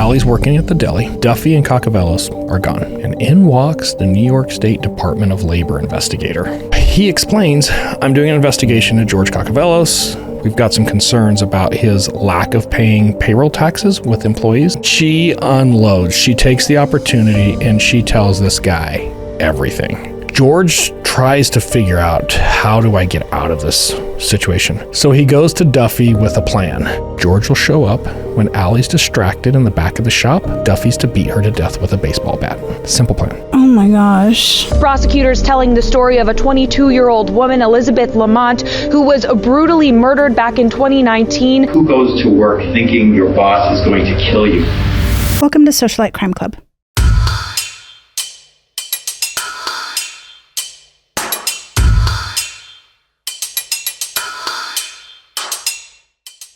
Ally's working at the deli. Duffy and Kakavelos are gone. And in walks the New York State Department of Labor investigator. He explains, I'm doing an investigation of George Kakavelos. We've got some concerns about his lack of paying payroll taxes with employees. She unloads. She takes the opportunity and she tells this guy everything. George tries to figure out, how do I get out of this situation? So he goes to Duffy with a plan. George will show up when Ally's distracted in the back of the shop. Duffy's to beat her to death with a baseball bat. Simple plan. Oh my gosh. Prosecutors telling the story of a 22-year-old woman, Allyzibeth Lamont, who was brutally murdered back in 2019. Who goes to work thinking your boss is going to kill you? Welcome to Socialite Crime Club.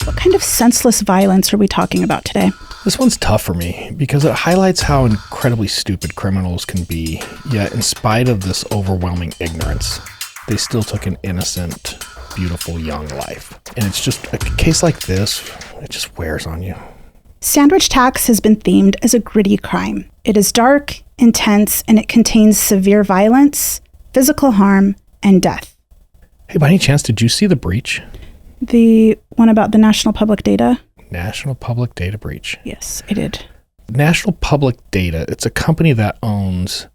What kind of senseless violence are we talking about today? This one's tough for me because it highlights how incredibly stupid criminals can be, yet in spite of this overwhelming ignorance, they still took an innocent, beautiful young life. And it's just a case like this, it just wears on you. Sandwich tax has been themed as a gritty crime. It is dark, intense, and it contains severe violence, physical harm, and death. Hey, by any chance, did you see The Breach? The one about the National Public Data? National Public Data Breach. Yes, I did. National Public Data, it's a company that owns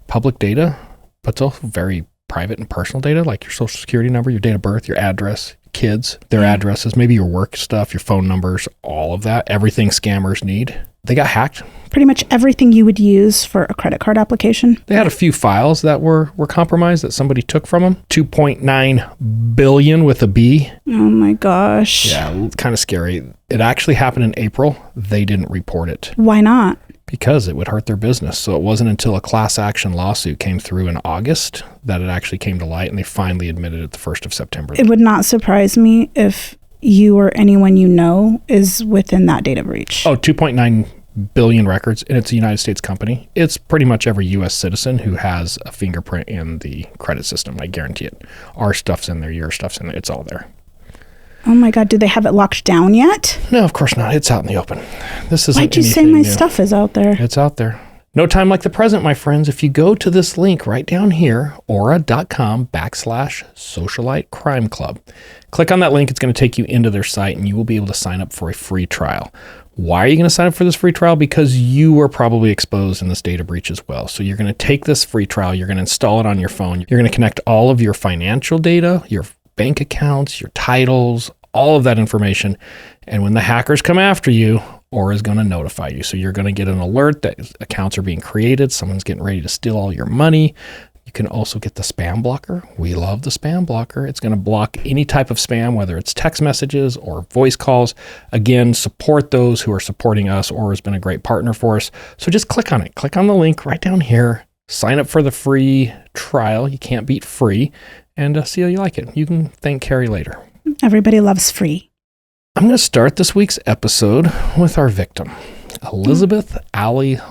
public data, but it's also very private and personal data, like your social security number, your date of birth, your address, kids, their addresses, maybe your work stuff, your phone numbers, all of that, everything scammers need. They got hacked. Pretty much everything you would use for a credit card application. They had a few files that were compromised that somebody took from them. 2.9 billion with a B. Oh my gosh. Yeah, kind of scary. It actually happened in April. They didn't report it. Why not? Because it would hurt their business. So it wasn't until a class action lawsuit came through in August that it actually came to light, and they finally admitted it the 1st of September. It would not surprise me if you or anyone you know is within that data breach. Oh, 2.9 billion records, and it's a United States company. It's pretty much every U.S. citizen who has a fingerprint in the credit system. I guarantee it. Our stuff's in there. Your stuff's in there. It's all there. Oh my God, do they have it locked down yet? No, of course not. It's out in the open. This isn't Why'd you say anything my new. stuff is out there? It's out there. No time like the present, my friends. If you go to this link right down here, aura.com/Socialite Crime Club, click on that link. It's going to take you into their site, and you will be able to sign up for a free trial. Why are you going to sign up for this free trial? Because you were probably exposed in this data breach as well. So you're going to take this free trial. You're going to install it on your phone. You're going to connect all of your financial data, your bank accounts, your titles, all of that information. And when the hackers come after you, Aura is going to notify you. So you're going to get an alert that accounts are being created. Someone's getting ready to steal all your money. You can also get the spam blocker. We love the spam blocker. It's going to block any type of spam, whether it's text messages or voice calls. Again, support those who are supporting us. Aura has been a great partner for us. So just click on it. Click on the link right down here. Sign up for the free trial. You can't beat free. And see how you like it. You can thank Keri later. Everybody loves free. I'm going to start this week's episode with our victim, Allyzibeth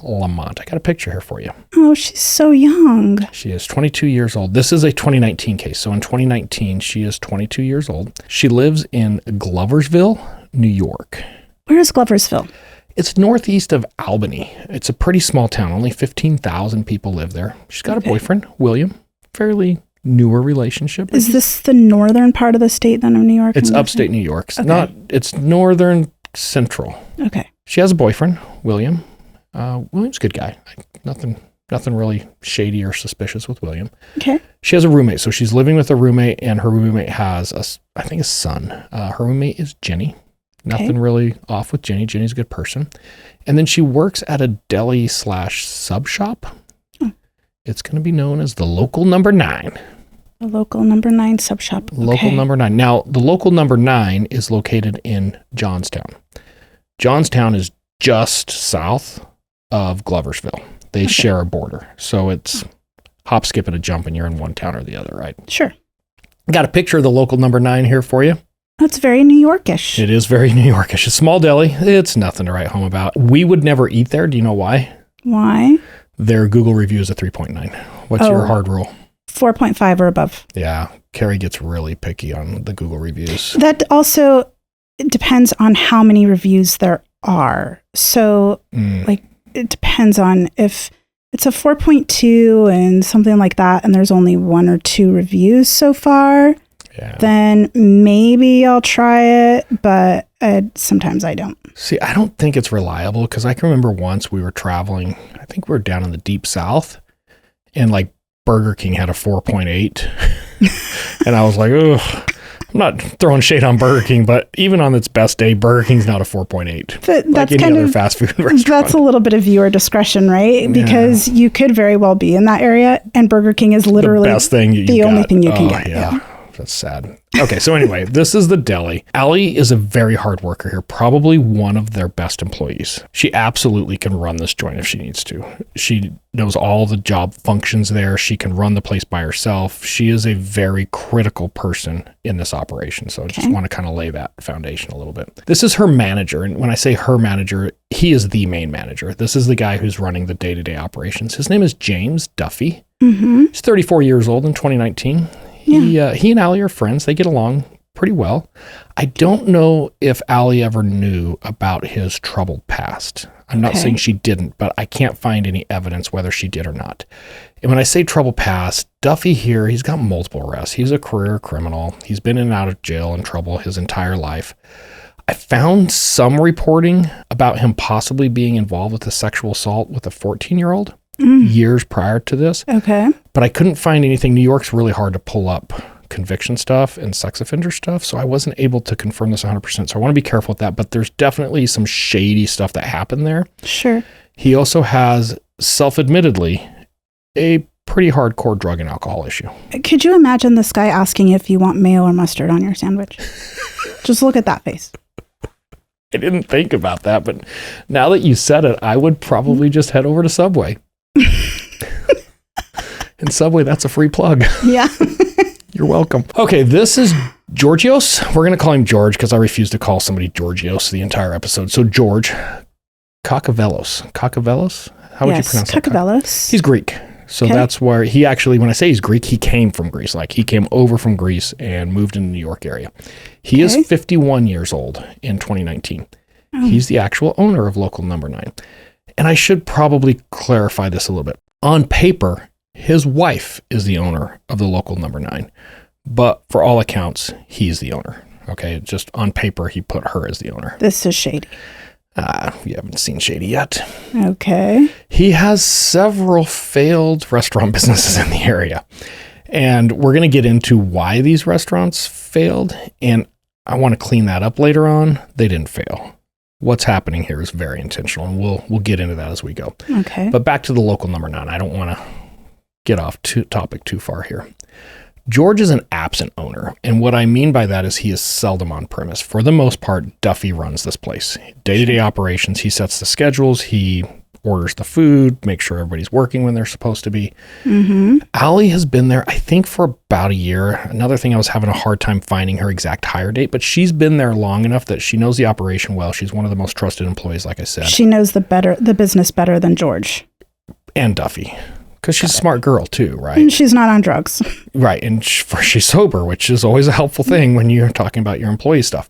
Lamont. I got a picture here for you. Oh, she's so young. She is 22 years old. This is a 2019 case. So in 2019, she is 22 years old. She lives in Gloversville, New York. Where is Gloversville? It's northeast of Albany. It's a pretty small town. Only 15,000 people live there. She's got a boyfriend, William, fairly newer relationship. Is this the northern part of the state then of New York? It's upstate New York. It's northern central. Okay. She has a boyfriend, William. William's a good guy. Nothing really shady or suspicious with William. Okay. She has a roommate. So she's living with a roommate, and her roommate has a son. Her roommate is Jenny. Nothing really off with Jenny. Jenny's a good person. And then she works at a deli / sub shop. It's going to be known as the Local Number 9. The Local Number 9 sub shop. Local Number 9. Now, the Local Number 9 is located in Johnston. Johnstown is just south of Gloversville. They share a border. So it's hop, skip, and a jump, and you're in one town or the other, right? Sure. Got a picture of the Local Number 9 here for you. That's very New Yorkish. It is very New Yorkish. A small deli. It's nothing to write home about. We would never eat there. Do you know why? Why? Their Google review is a 3.9. What's your hard rule? 4.5 or above. Yeah. Keri gets really picky on the Google reviews. That also depends on how many reviews there are. So like it depends on if it's a 4.2 and something like that, and there's only 1 or 2 reviews so far, then maybe I'll try it, but sometimes I don't. See, I don't think it's reliable because I can remember once we were traveling, I think we were down in the deep south, and like Burger King had a 4.8. And I was like, ugh. I'm not throwing shade on Burger King, but even on its best day, Burger King's not a 4.8. That's like any kind other of fast food restaurant. That's a little bit of viewer discretion, right? Because you could very well be in that area, and Burger King is literally the best thing the only thing you can get. Yeah. That's sad. Okay, so anyway, this is the deli. Allie is a very hard worker here, probably one of their best employees. She absolutely can run this joint if she needs to. She knows all the job functions there. She can run the place by herself. She is a very critical person in this operation. So I just want to kind of lay that foundation a little bit. This is her manager. And when I say her manager, he is the main manager. This is the guy who's running the day-to-day operations. His name is James Duffy. He's 34 years old in 2019. He and Allie are friends. They get along pretty well. I don't know if Allie ever knew about his troubled past. I'm not saying she didn't, but I can't find any evidence whether she did or not. And when I say troubled past, Duffy here, he's got multiple arrests. He's a career criminal. He's been in and out of jail and trouble his entire life. I found some reporting about him possibly being involved with a sexual assault with a 14-year-old. Years prior to this. But I couldn't find anything. New York's really hard to pull up conviction stuff and sex offender stuff, so I wasn't able to confirm this 100%. So I want to be careful with that, but there's definitely some shady stuff that happened there. Sure. He also has, self-admittedly, a pretty hardcore drug and alcohol issue. Could you imagine this guy asking if you want mayo or mustard on your sandwich? Just look at that face. I didn't think about that, but now that you said it, I would probably just head over to Subway. And Subway, that's a free plug. Yeah. You're welcome. Okay, this is Georgios. We're going to call him George because I refuse to call somebody Georgios the entire episode. So George Kakavelos. Kakavelos? How would you pronounce that? Kakavelos. He's Greek. So that's where he actually, when I say he's Greek, he came from Greece. Like he came over from Greece and moved in the New York area. He is 51 years old in 2019. He's the actual owner of Local Number 9. And I should probably clarify this a little bit. On paper, his wife is the owner of the Local Number 9, but for all accounts, he's the owner. Okay, just on paper, he put her as the owner. This is shady. You haven't seen shady yet. Okay. He has several failed restaurant businesses in the area, and we're going to get into why these restaurants failed, and I want to clean that up later on. They didn't fail. What's happening here is very intentional, and we'll get into that as we go. Okay. But back to the Local Number 9. I don't want to get off topic too far here. George is an absent owner, and what I mean by that is he is seldom on premise. For the most part, Duffy runs this place. Day-to-day operations, he sets the schedules, he orders the food, makes sure everybody's working when they're supposed to be. Allie has been there, I think, for about a year. Another thing, I was having a hard time finding her exact hire date, but she's been there long enough that she knows the operation well. She's one of the most trusted employees, like I said. She knows the business better than George. And Duffy. Because she's a smart girl too, right? And she's not on drugs. Right. And she's sober, which is always a helpful thing when you're talking about your employee stuff.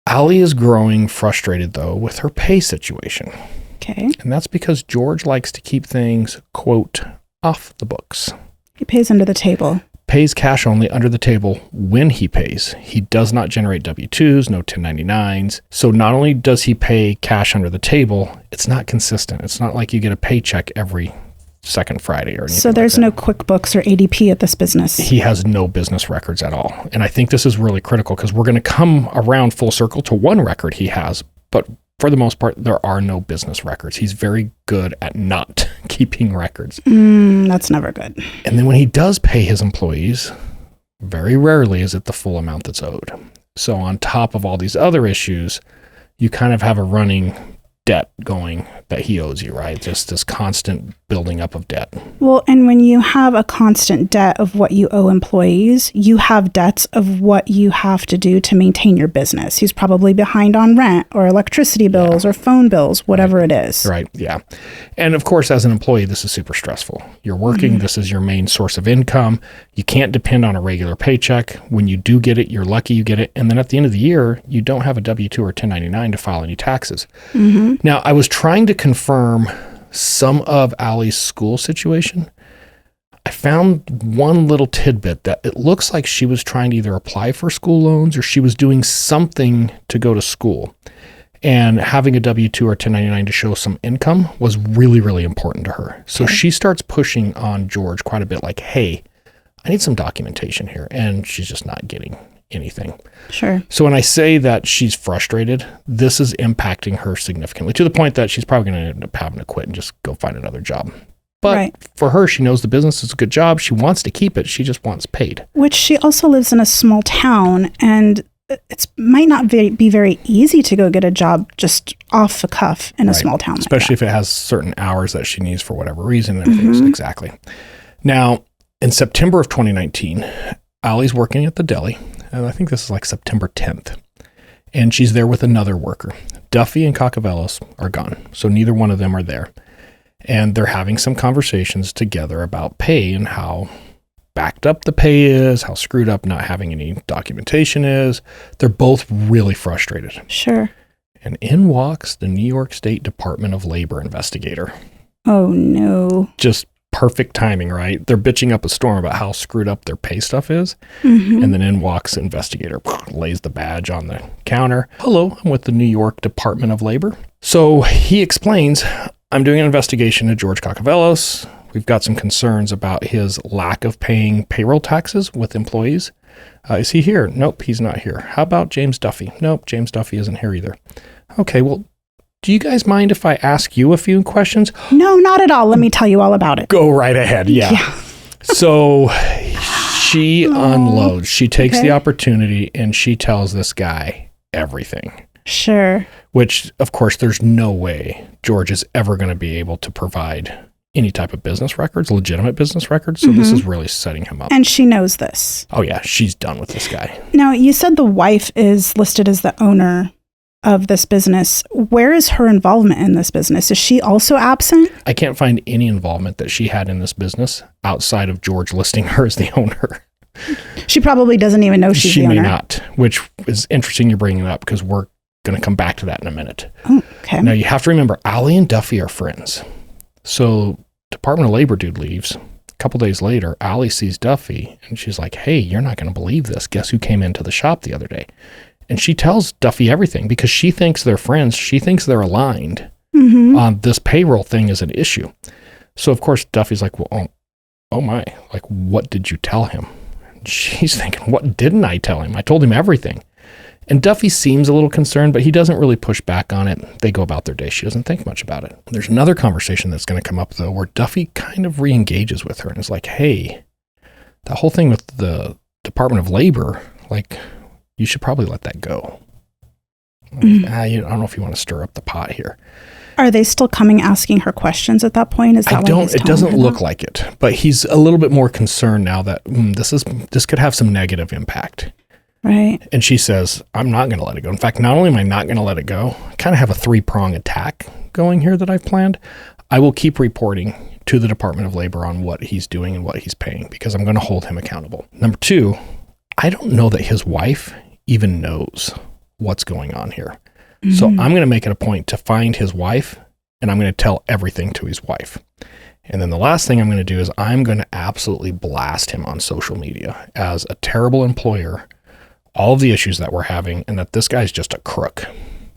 Allie is growing frustrated, though, with her pay situation. Okay. And that's because George likes to keep things, quote, off the books. He pays under the table. Pays cash only under the table when he pays. He does not generate W-2s, no 1099s. So not only does he pay cash under the table, it's not consistent. It's not like you get a paycheck every second Friday or anything. So there's no QuickBooks or ADP at this business. He has no business records at all. And I think this is really critical because we're going to come around full circle to one record he has, but for the most part, there are no business records. He's very good at not keeping records. That's never good. And then when he does pay his employees, very rarely is it the full amount that's owed. So on top of all these other issues, you kind of have a running debt going that he owes you, right? Just this constant building up of debt. Well, and when you have a constant debt of what you owe employees, you have debts of what you have to do to maintain your business. He's probably behind on rent or electricity bills or phone bills, whatever it is. Right. Yeah. And of course, as an employee, this is super stressful. You're working. This is your main source of income. You can't depend on a regular paycheck. When you do get it, you're lucky you get it. And then at the end of the year, you don't have a W-2 or 1099 to file any taxes. Now, I was trying to confirm some of Ally's school situation. I found one little tidbit that it looks like she was trying to either apply for school loans or she was doing something to go to school. And having a W-2 or 1099 to show some income was really, really important to her. So she starts pushing on George quite a bit like, hey, I need some documentation here. And she's just not getting anything. Sure. So when I say that she's frustrated, this is impacting her significantly to the point that she's probably going to end up having to quit and just go find another job. But for her, she knows the business is a good job. She wants to keep it. She just wants paid. Which she also lives in a small town, and it might not be very easy to go get a job just off the cuff in a small town. Especially if it has certain hours that she needs for whatever reason. Exactly. Now, in September of 2019, Ally's working at the deli. And I think this is like September 10th. And she's there with another worker. Duffy and Kakavelos are gone. So neither one of them are there. And they're having some conversations together about pay and how backed up the pay is, how screwed up not having any documentation is. They're both really frustrated. Sure. And in walks the New York State Department of Labor investigator. Oh, no. Just perfect timing, right? They're bitching up a storm about how screwed up their pay stuff is. And then in walks the investigator, lays the badge on the counter. Hello, I'm with the New York Department of Labor. So he explains, I'm doing an investigation of George Kakavelos. We've got some concerns about his lack of paying payroll taxes with employees. Is he here? Nope, he's not here. How about James Duffy? Nope, James Duffy isn't here either. Okay, well, do you guys mind if I ask you a few questions? No, not at all. Let me tell you all about it. Go right ahead. Yeah. So she unloads. She takes the opportunity and she tells this guy everything. Sure. Which, of course, there's no way George is ever going to be able to provide any type of business records, legitimate business records. So this is really setting him up. And she knows this. Oh, yeah. She's done with this guy. Now, you said the wife is listed as the owner of this business. Where is her involvement in this business? Is she also absent? I can't find any involvement that she had in this business outside of George listing her as the owner. She probably doesn't even know she's the owner. She may not, which is interesting you're bringing it up because we're going to come back to that in a minute. Oh, okay. Now, you have to remember, Ally and Duffy are friends. So Department of Labor dude leaves. A couple days later, Ally sees Duffy and she's like, hey, you're not going to believe this. Guess who came into the shop the other day? And she tells Duffy everything because she thinks they're friends. She thinks they're aligned. This payroll thing is an issue. So, of course, Duffy's like, well, oh my, like, what did you tell him? And she's thinking, what didn't I tell him? I told him everything. And Duffy seems a little concerned, but he doesn't really push back on it. They go about their day. She doesn't think much about it. There's another conversation that's going to come up, though, where Duffy kind of re-engages with her and is like, hey, that whole thing with the Department of Labor, like, you should probably let that go. I don't know if you want to stir up the pot here. Are they still coming asking her questions at that point? Is that it doesn't look like it, but he's a little bit more concerned now that this could have some negative impact. Right. And she says, I'm not going to let it go. In fact, not only am I not going to let it go, I kind of have a 3-prong attack going here that I've planned. I will keep reporting to the Department of Labor on what he's doing and what he's paying because I'm going to hold him accountable. Number 2, I don't know that his wife even knows what's going on here. So I'm going to make it a point to find his wife and I'm going to tell everything to his wife. And then the last thing I'm going to do is I'm going to absolutely blast him on social media as a terrible employer, all of the issues that we're having, and that this guy's just a crook.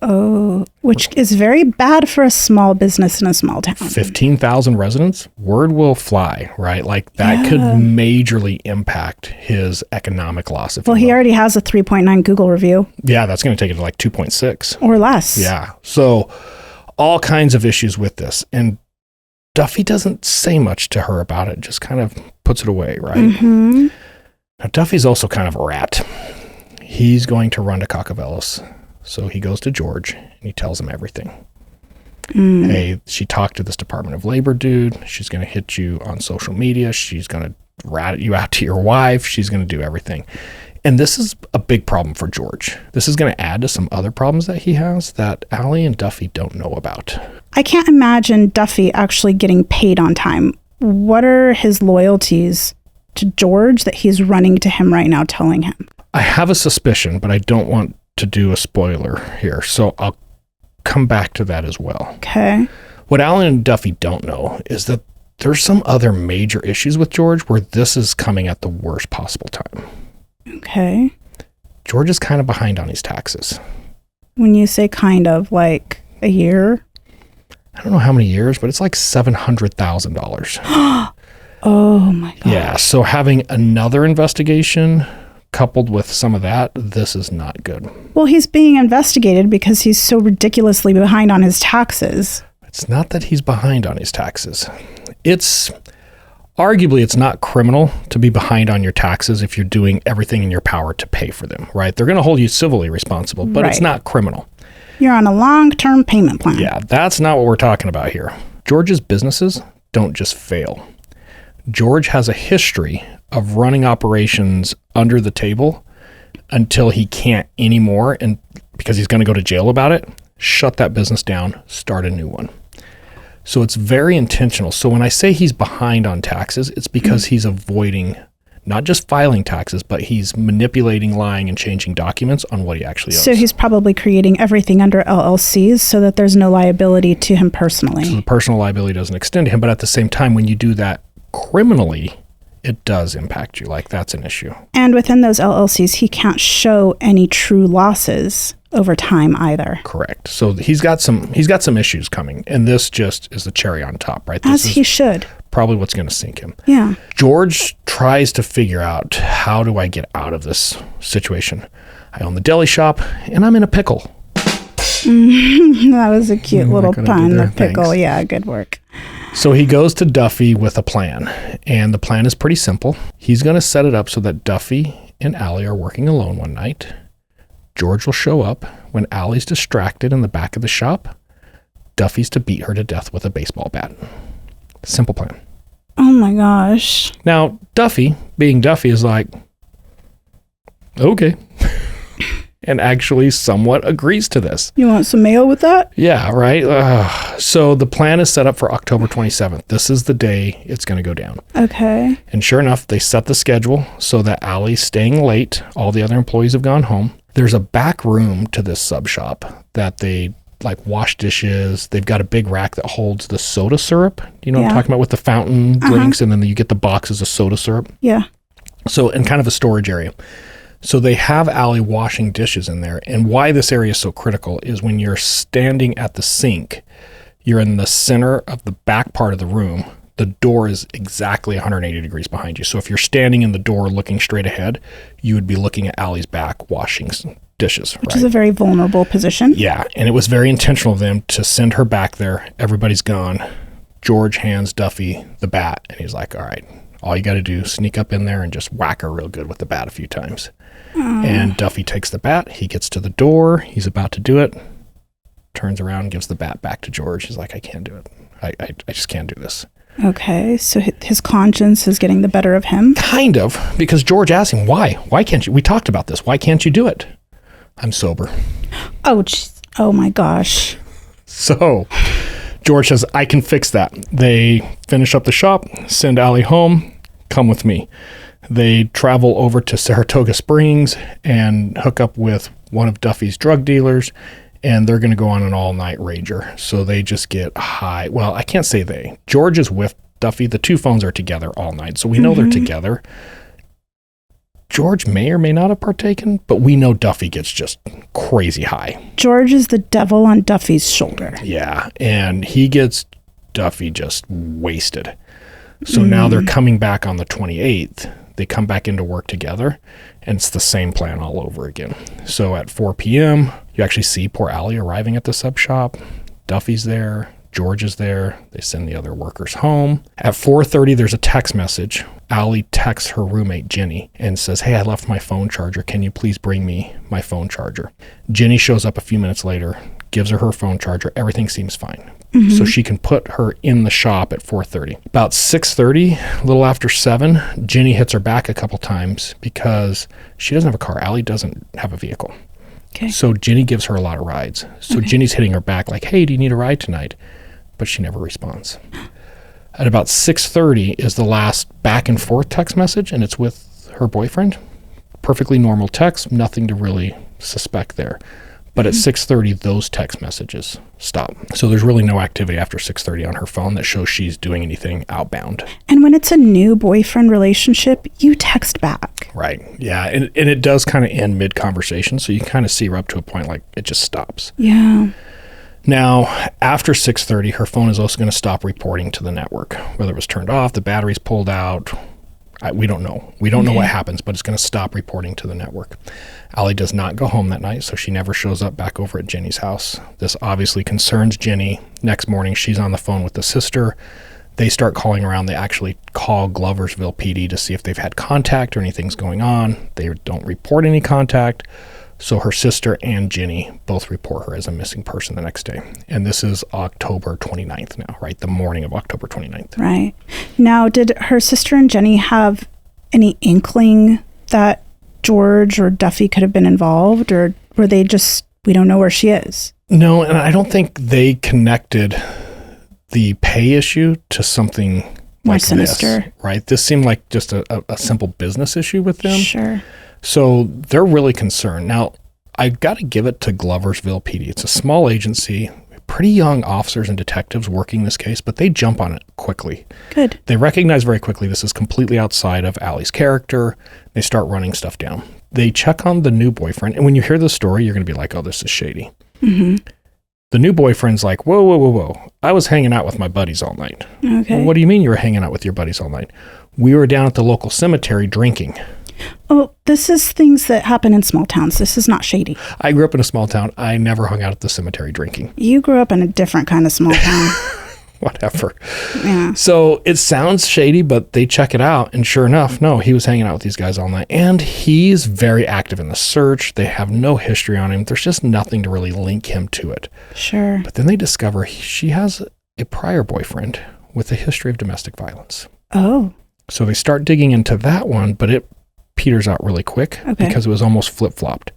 Oh, which is very bad for a small business in a small town. 15,000 residents, word will fly, right? Like that could majorly impact his economic loss. Well, he already has a 3.9 Google review. Yeah, that's going to take it to like 2.6. Or less. Yeah. So all kinds of issues with this. And Duffy doesn't say much to her about it, just kind of puts it away, right? Now, Duffy's also kind of a rat. He's going to run to Kakavelos. So he goes to George and he tells him everything. Hey, she talked to this Department of Labor dude. She's going to hit you on social media. She's going to rat you out to your wife. She's going to do everything. And this is a big problem for George. This is going to add to some other problems that he has that Allie and Duffy don't know about. I can't imagine Duffy actually getting paid on time. What are his loyalties to George that he's running to him right now telling him? I have a suspicion, but I don't want to do a spoiler here. So I'll come back to that as well. Okay. What Allie and Duffy don't know is that there's some other major issues with George where this is coming at the worst possible time. Okay. George is kind of behind on his taxes. When you say kind of, like a year? I don't know how many years, but it's like $700,000. Oh my God. Yeah, so having another investigation coupled with some of that, this is not good. Well, he's being investigated because he's so ridiculously behind on his taxes. It's not that he's behind on his taxes. It's arguably it's not criminal to be behind on your taxes if you're doing everything in your power to pay for them, right? They're going to hold you civilly responsible, but It's not criminal. You're on a long-term payment plan. Yeah, that's not what we're talking about here. George's businesses don't just fail. George has a history of running operations under the table until he can't anymore, and because he's going to go to jail about it, shut that business down, start a new one. So it's very intentional. So when I say he's behind on taxes, it's because he's avoiding not just filing taxes, but he's manipulating, lying, and changing documents on what he actually owes. So he's probably creating everything under LLCs so that there's no liability to him personally. So the personal liability doesn't extend to him, but at the same time, when you do that criminally, it does impact you. Like, that's an issue. And within those LLCs, he can't show any true losses over time either. Correct. So he's got some issues coming, and this just is the cherry on top, right? As he should. Probably what's going to sink him. Yeah. George tries to figure out, how do I get out of this situation? I own the deli shop, and I'm in a pickle. That was a cute little pun, the pickle. Thanks. Yeah, good work. So he goes to Duffy with a plan, and the plan is pretty simple. He's going to set it up so that Duffy and Allie are working alone one night. George will show up when Allie's distracted in the back of the shop. Duffy's to beat her to death with a baseball bat. Simple plan. Oh my gosh. Now, Duffy, being Duffy, is like, okay. And actually somewhat agrees to this. You want some mayo with that? Yeah, right? So the plan is set up for October 27th. This is the day it's going to go down. Okay. And sure enough, they set the schedule so that Allie's staying late. All the other employees have gone home. There's a back room to this sub shop that they wash dishes. They've got a big rack that holds the soda syrup. You know what I'm talking about, with the fountain drinks, and then you get the boxes of soda syrup. Yeah. So, and kind of a storage area. So they have Allie washing dishes in there. And why this area is so critical is when you're standing at the sink, you're in the center of the back part of the room. The door is exactly 180 degrees behind you. So if you're standing in the door looking straight ahead, you would be looking at Allie's back washing dishes. Which is a very vulnerable position. Yeah. And it was very intentional of them to send her back there. Everybody's gone. George hands Duffy the bat, and he's like, all right, all you got to do is sneak up in there and just whack her real good with the bat a few times. And Duffy takes the bat. He gets to the door. He's about to do it. Turns around and gives the bat back to George. He's like, I can't do it. I just can't do this. Okay, so his conscience is getting the better of him? Kind of, because George asked him, why? Why can't you? We talked about this. Why can't you do it? I'm sober. Oh my gosh. So George says, I can fix that. They finish up the shop, send Allie home, come with me. They travel over to Saratoga Springs and hook up with one of Duffy's drug dealers, and they're going to go on an all-night rager. So they just get high. Well, I can't say they. George is with Duffy. The two phones are together all night, so we know they're together. George may or may not have partaken, but we know Duffy gets just crazy high. George is the devil on Duffy's shoulder. Yeah, and he gets Duffy just wasted. So now they're coming back on the 28th. They come back into work together, and it's the same plan all over again. So at 4 p.m., you actually see poor Allie arriving at the sub shop. Duffy's there. George is there. They send the other workers home. At 4:30, there's a text message. Allie texts her roommate, Jenny, and says, hey, I left my phone charger. Can you please bring me my phone charger? Jenny shows up a few minutes later, gives her phone charger. Everything seems fine. so she can put her in the shop at 4:30. About 6:30, a little after 7, Ginny hits her back a couple times because she doesn't have a car. Allie doesn't have a vehicle. Okay. So Ginny gives her a lot of rides. So Ginny's hitting her back like, hey, do you need a ride tonight? But she never responds. At about 6:30 is the last back and forth text message, and it's with her boyfriend. Perfectly normal text, nothing to really suspect there. But at 6:30, those text messages stop. So there's really no activity after 6:30 on her phone that shows she's doing anything outbound. And when it's a new boyfriend relationship, you text back. Right. Yeah. And it does kind of end mid-conversation. So you kind of see her up to a point like it just stops. Yeah. Now, after 6:30, her phone is also going to stop reporting to the network. Whether it was turned off, the battery's pulled out, we don't know. We don't know what happens, but it's going to stop reporting to the network. Allie does not go home that night, so she never shows up back over at Ginny's house. This obviously concerns Ginny. Next morning, she's on the phone with the sister. They start calling around. They actually call Gloversville PD to see if they've had contact or anything's going on. They don't report any contact. So her sister and Ginny both report her as a missing person the next day. And this is October 29th now, right? The morning of October 29th. Right. Now, did her sister and Jenny have any inkling that George or Duffy could have been involved? Or were they just, we don't know where she is? No, and I don't think they connected the pay issue to something more like sinister. This, right? This seemed like just a simple business issue with them. Sure. So they're really concerned. Now, I got to give it to Gloversville PD. It's a small agency, pretty young officers and detectives working this case, but they jump on it quickly. Good. They recognize very quickly this is completely outside of Allie's character. They start running stuff down. They check on the new boyfriend, and when you hear the story, you're going to be like, oh, this is shady. Mm-hmm. The new boyfriend's like, whoa. I was hanging out with my buddies all night. Okay. Well, what do you mean you were hanging out with your buddies all night? We were down at the local cemetery drinking. Oh, this is things that happen in small towns. This is not shady. I grew up in a small town. I never hung out at the cemetery drinking. You grew up in a different kind of small town. Whatever. Yeah. So it sounds shady, but they check it out. And sure enough, no, he was hanging out with these guys all night. And he's very active in the search. They have no history on him. There's just nothing to really link him to it. Sure. But then they discover she has a prior boyfriend with a history of domestic violence. Oh. So they start digging into that one, but it peters out really quick because it was almost flip-flopped.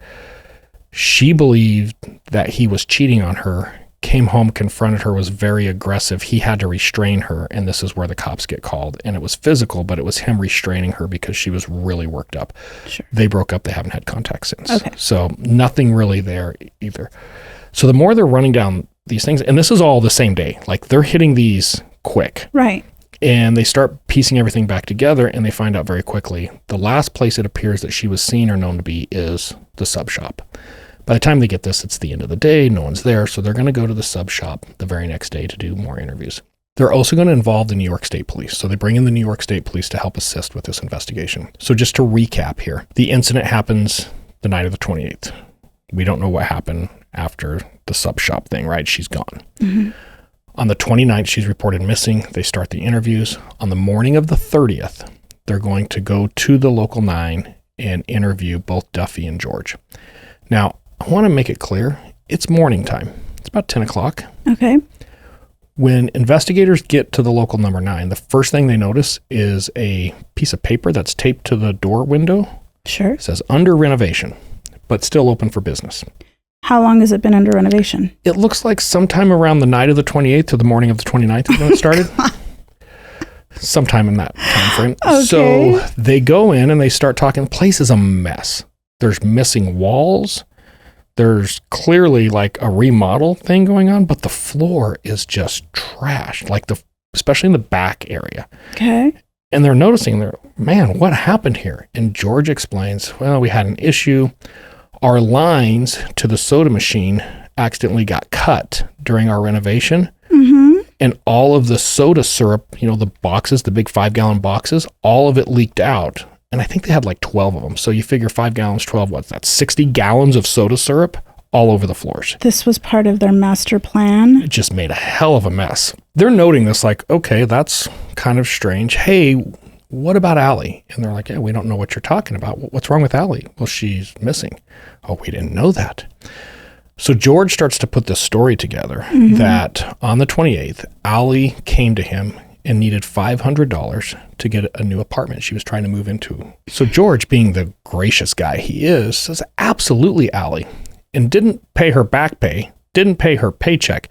She believed that he was cheating on her, came home, confronted her, was very aggressive. He had to restrain her, and this is where the cops get called. And it was physical, but it was him restraining her because she was really worked up. Sure. They broke up. They haven't had contact since. Okay. So nothing really there either. So the more they're running down these things, and this is all the same day, like they're hitting these quick. Right. And they start piecing everything back together, and they find out very quickly the last place it appears that she was seen or known to be is the sub shop. By the time they get this, it's the end of the day. No one's there. So they're going to go to the sub shop the very next day to do more interviews. They're also going to involve the New York State Police. So they bring in the New York State Police to help assist with this investigation. So just to recap here, the incident happens the night of the 28th. We don't know what happened after the sub shop thing, right? She's gone. Mm-hmm. On the 29th, she's reported missing. They start the interviews. On the morning of the 30th, they're going to go to the local 9 and interview both Duffy and George. Now, I want to make it clear, it's morning time. It's about 10 o'clock. Okay. When investigators get to the local number 9, the first thing they notice is a piece of paper that's taped to the door window. Sure. It says under renovation, but still open for business. How long has it been under renovation? It looks like sometime around the night of the 28th to the morning of the 29th is when it started. Sometime in that time frame. Okay. So they go in and they start talking. The place is a mess. There's missing walls. There's clearly like a remodel thing going on, but the floor is just trashed, like especially in the back area. Okay. And they're noticing, man, what happened here? And George explains, well, we had an issue. Our lines to the soda machine accidentally got cut during our renovation. Mm-hmm. And all of the soda syrup, the boxes, the big 5-gallon boxes, all of it leaked out. And I think they had like 12 of them. So you figure 5 gallons, 12, what's that? 60 gallons of soda syrup all over the floors. This was part of their master plan. It just made a hell of a mess. They're noting this like, okay, that's kind of strange. Hey, what about Allie? And they're like, yeah, we don't know what you're talking about. What's wrong with Allie? Well, she's missing. Oh, we didn't know that. So George starts to put this story together that on the 28th, Allie came to him and needed $500 to get a new apartment she was trying to move into. So George, being the gracious guy he is, says, absolutely, Allie, and didn't pay her back pay, didn't pay her paycheck,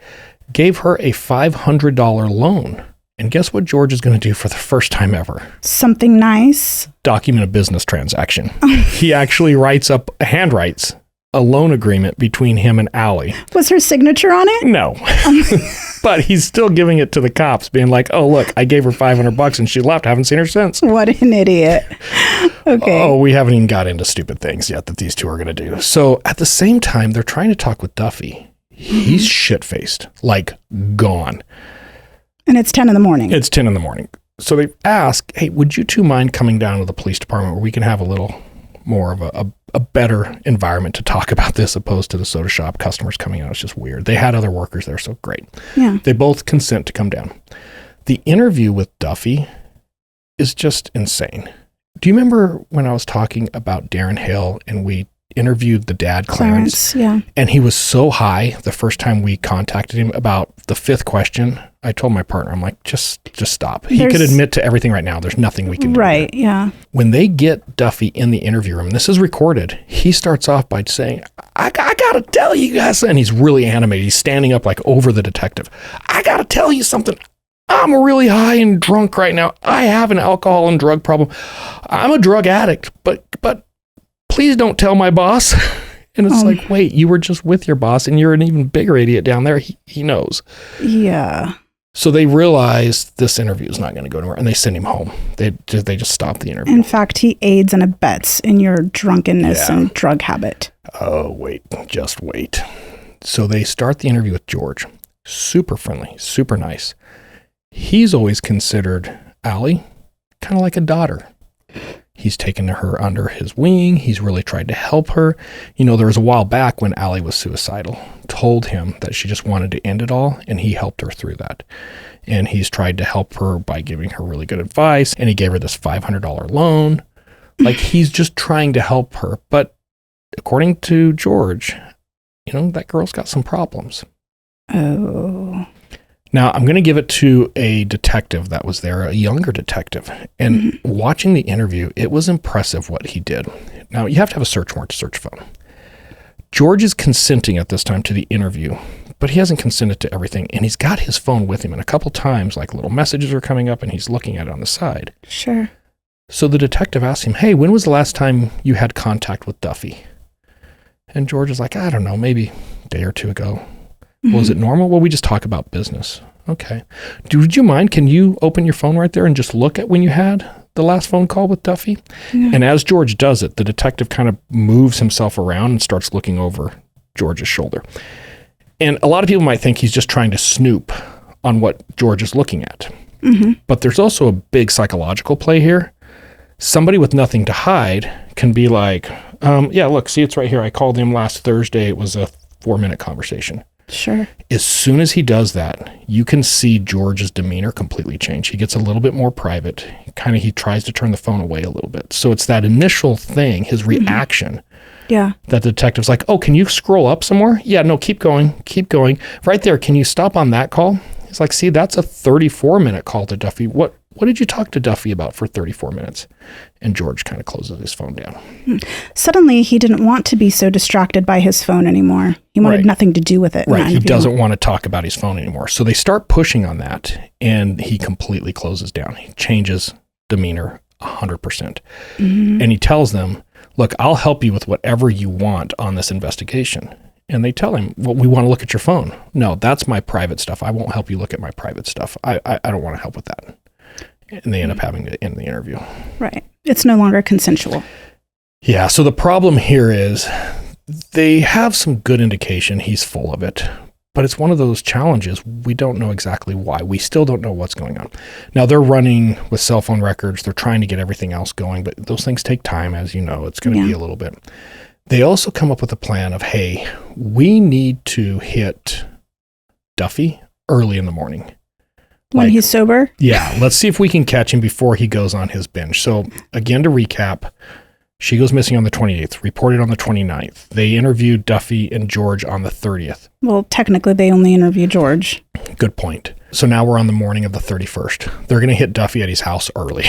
gave her a $500 loan. And guess what George is going to do for the first time ever? Something nice. Document a business transaction. He actually handwrites a loan agreement between him and Allie. Was her signature on it? No. But he's still giving it to the cops, being like, oh, look, I gave her $500 and she left. I haven't seen her since. What an idiot. Okay. Oh, we haven't even got into stupid things yet that these two are going to do. So at the same time, they're trying to talk with Duffy. He's shit-faced, like gone. And it's 10 in the morning. It's 10 in the morning. So they ask, hey, would you two mind coming down to the police department where we can have a little more of a better environment to talk about this, opposed to the soda shop customers coming out? It's just weird. They had other workers there, so great. Yeah. They both consent to come down. The interview with Duffy is just insane. Do you remember when I was talking about Darren Hill and we interviewed the dad, Clarence? Yeah. And he was so high the first time we contacted him about the fifth question. I told my partner, I'm like, just stop. He could admit to everything right now. There's nothing we can do. Right, yeah. When they get Duffy in the interview room, and this is recorded, he starts off by saying, I gotta tell you guys, and he's really animated. He's standing up like over the detective. I gotta tell you something. I'm really high and drunk right now. I have an alcohol and drug problem. I'm a drug addict, but please don't tell my boss. And it's like, wait, you were just with your boss and you're an even bigger idiot down there. He knows. Yeah. So they realize this interview is not going to go anywhere and they send him home. They just stop the interview. In fact, he aids and abets in your drunkenness and drug habit. Oh, wait, just wait. So they start the interview with George. Super friendly, super nice. He's always considered Allie kind of like a daughter. He's taken her under his wing. He's really tried to help her. You know, there was a while back when Allie was suicidal, told him that she just wanted to end it all, and he helped her through that. And he's tried to help her by giving her really good advice, and he gave her this $500 loan. Like, he's just trying to help her. But according to George, you know, that girl's got some problems. Oh. Now, I'm going to give it to a detective that was there, a younger detective. And watching the interview, it was impressive what he did. Now, you have to have a search warrant to search phone. George is consenting at this time to the interview, but he hasn't consented to everything. And he's got his phone with him. And a couple times, like little messages are coming up and he's looking at it on the side. Sure. So the detective asks him, hey, when was the last time you had contact with Duffy? And George is like, I don't know, maybe a day or two ago. Well, is it normal? Well, we just talk about business. Okay. Would you mind? Can you open your phone right there and just look at when you had the last phone call with Duffy? Yeah. And as George does it, the detective kind of moves himself around and starts looking over George's shoulder. And a lot of people might think he's just trying to snoop on what George is looking at. But there's also a big psychological play here. Somebody with nothing to hide can be like, yeah, look, see, it's right here. I called him last Thursday. It was a 4-minute conversation. Sure. As soon as he does that, you can see George's demeanor completely change. He gets a little bit more private. He tries to turn the phone away a little bit. So it's that initial thing, his reaction. Yeah. That the detective's like, oh, can you scroll up some more? Yeah, no, keep going. Keep going. Right there. Can you stop on that call? He's like, see, that's a 34-minute call to Duffy. What did you talk to Duffy about for 34 minutes? And George kind of closes his phone down. Suddenly, he didn't want to be so distracted by his phone anymore. He wanted nothing to do with it. Right. He doesn't want to talk about his phone anymore. So they start pushing on that, and he completely closes down. He changes demeanor 100%. And he tells them, look, I'll help you with whatever you want on this investigation. And they tell him, well, we want to look at your phone. No, that's my private stuff. I won't help you look at my private stuff. I don't want to help with that. And they end up having to end the interview. Right. It's no longer consensual. Yeah. So the problem here is they have some good indication he's full of it, but it's one of those challenges. We don't know exactly why. We still don't know what's going on. Now they're running with cell phone records. They're trying to get everything else going, but those things take time. As you know, it's going to be a little bit. They also come up with a plan of, hey, we need to hit Duffy early in the morning. When he's sober? Yeah. Let's see if we can catch him before he goes on his binge. So again, to recap, She goes missing on the 28th, reported on the 29th. They interviewed Duffy and George on the 30th. Well, technically, they only interviewed George. Good point. So now we're on the morning of the 31st. They're going to hit Duffy at his house early.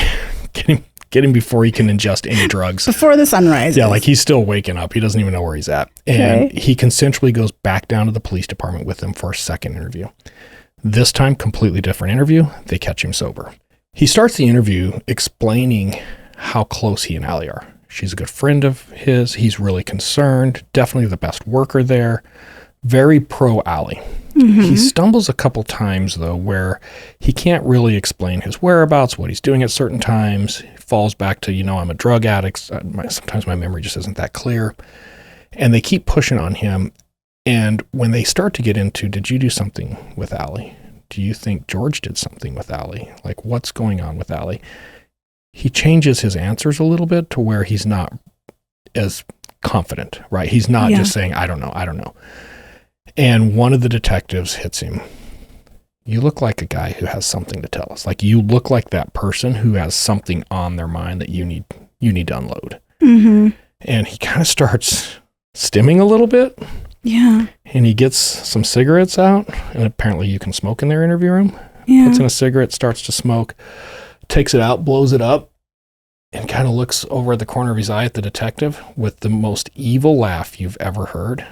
Get him before he can ingest any drugs. Before the sun rises. Yeah, like he's still waking up. He doesn't even know where he's at. And he consensually goes back down to the police department with them for a second interview. This time, completely different interview. They catch him sober. He starts the interview explaining how close he and Allie are. She's a good friend of his. He's really concerned. Definitely the best worker there. Very pro Allie. Mm-hmm. He stumbles a couple times, though, where he can't really explain his whereabouts, what he's doing at certain times. He falls back to, I'm a drug addict. Sometimes my memory just isn't that clear. And they keep pushing on him. And when they start to get into, did you do something with Allie? Do you think George did something with Allie? Like, what's going on with Allie? He changes his answers a little bit to where he's not as confident, right? He's not just saying, I don't know. And one of the detectives hits him. You look like a guy who has something to tell us. Like, you look like that person who has something on their mind that you need to unload. Mm-hmm. And he kind of starts stimming a little bit. Yeah. And he gets some cigarettes out, and apparently you can smoke in their interview room. Yeah. Puts in a cigarette, starts to smoke, takes it out, blows it up, and kind of looks over at the corner of his eye at the detective with the most evil laugh you've ever heard.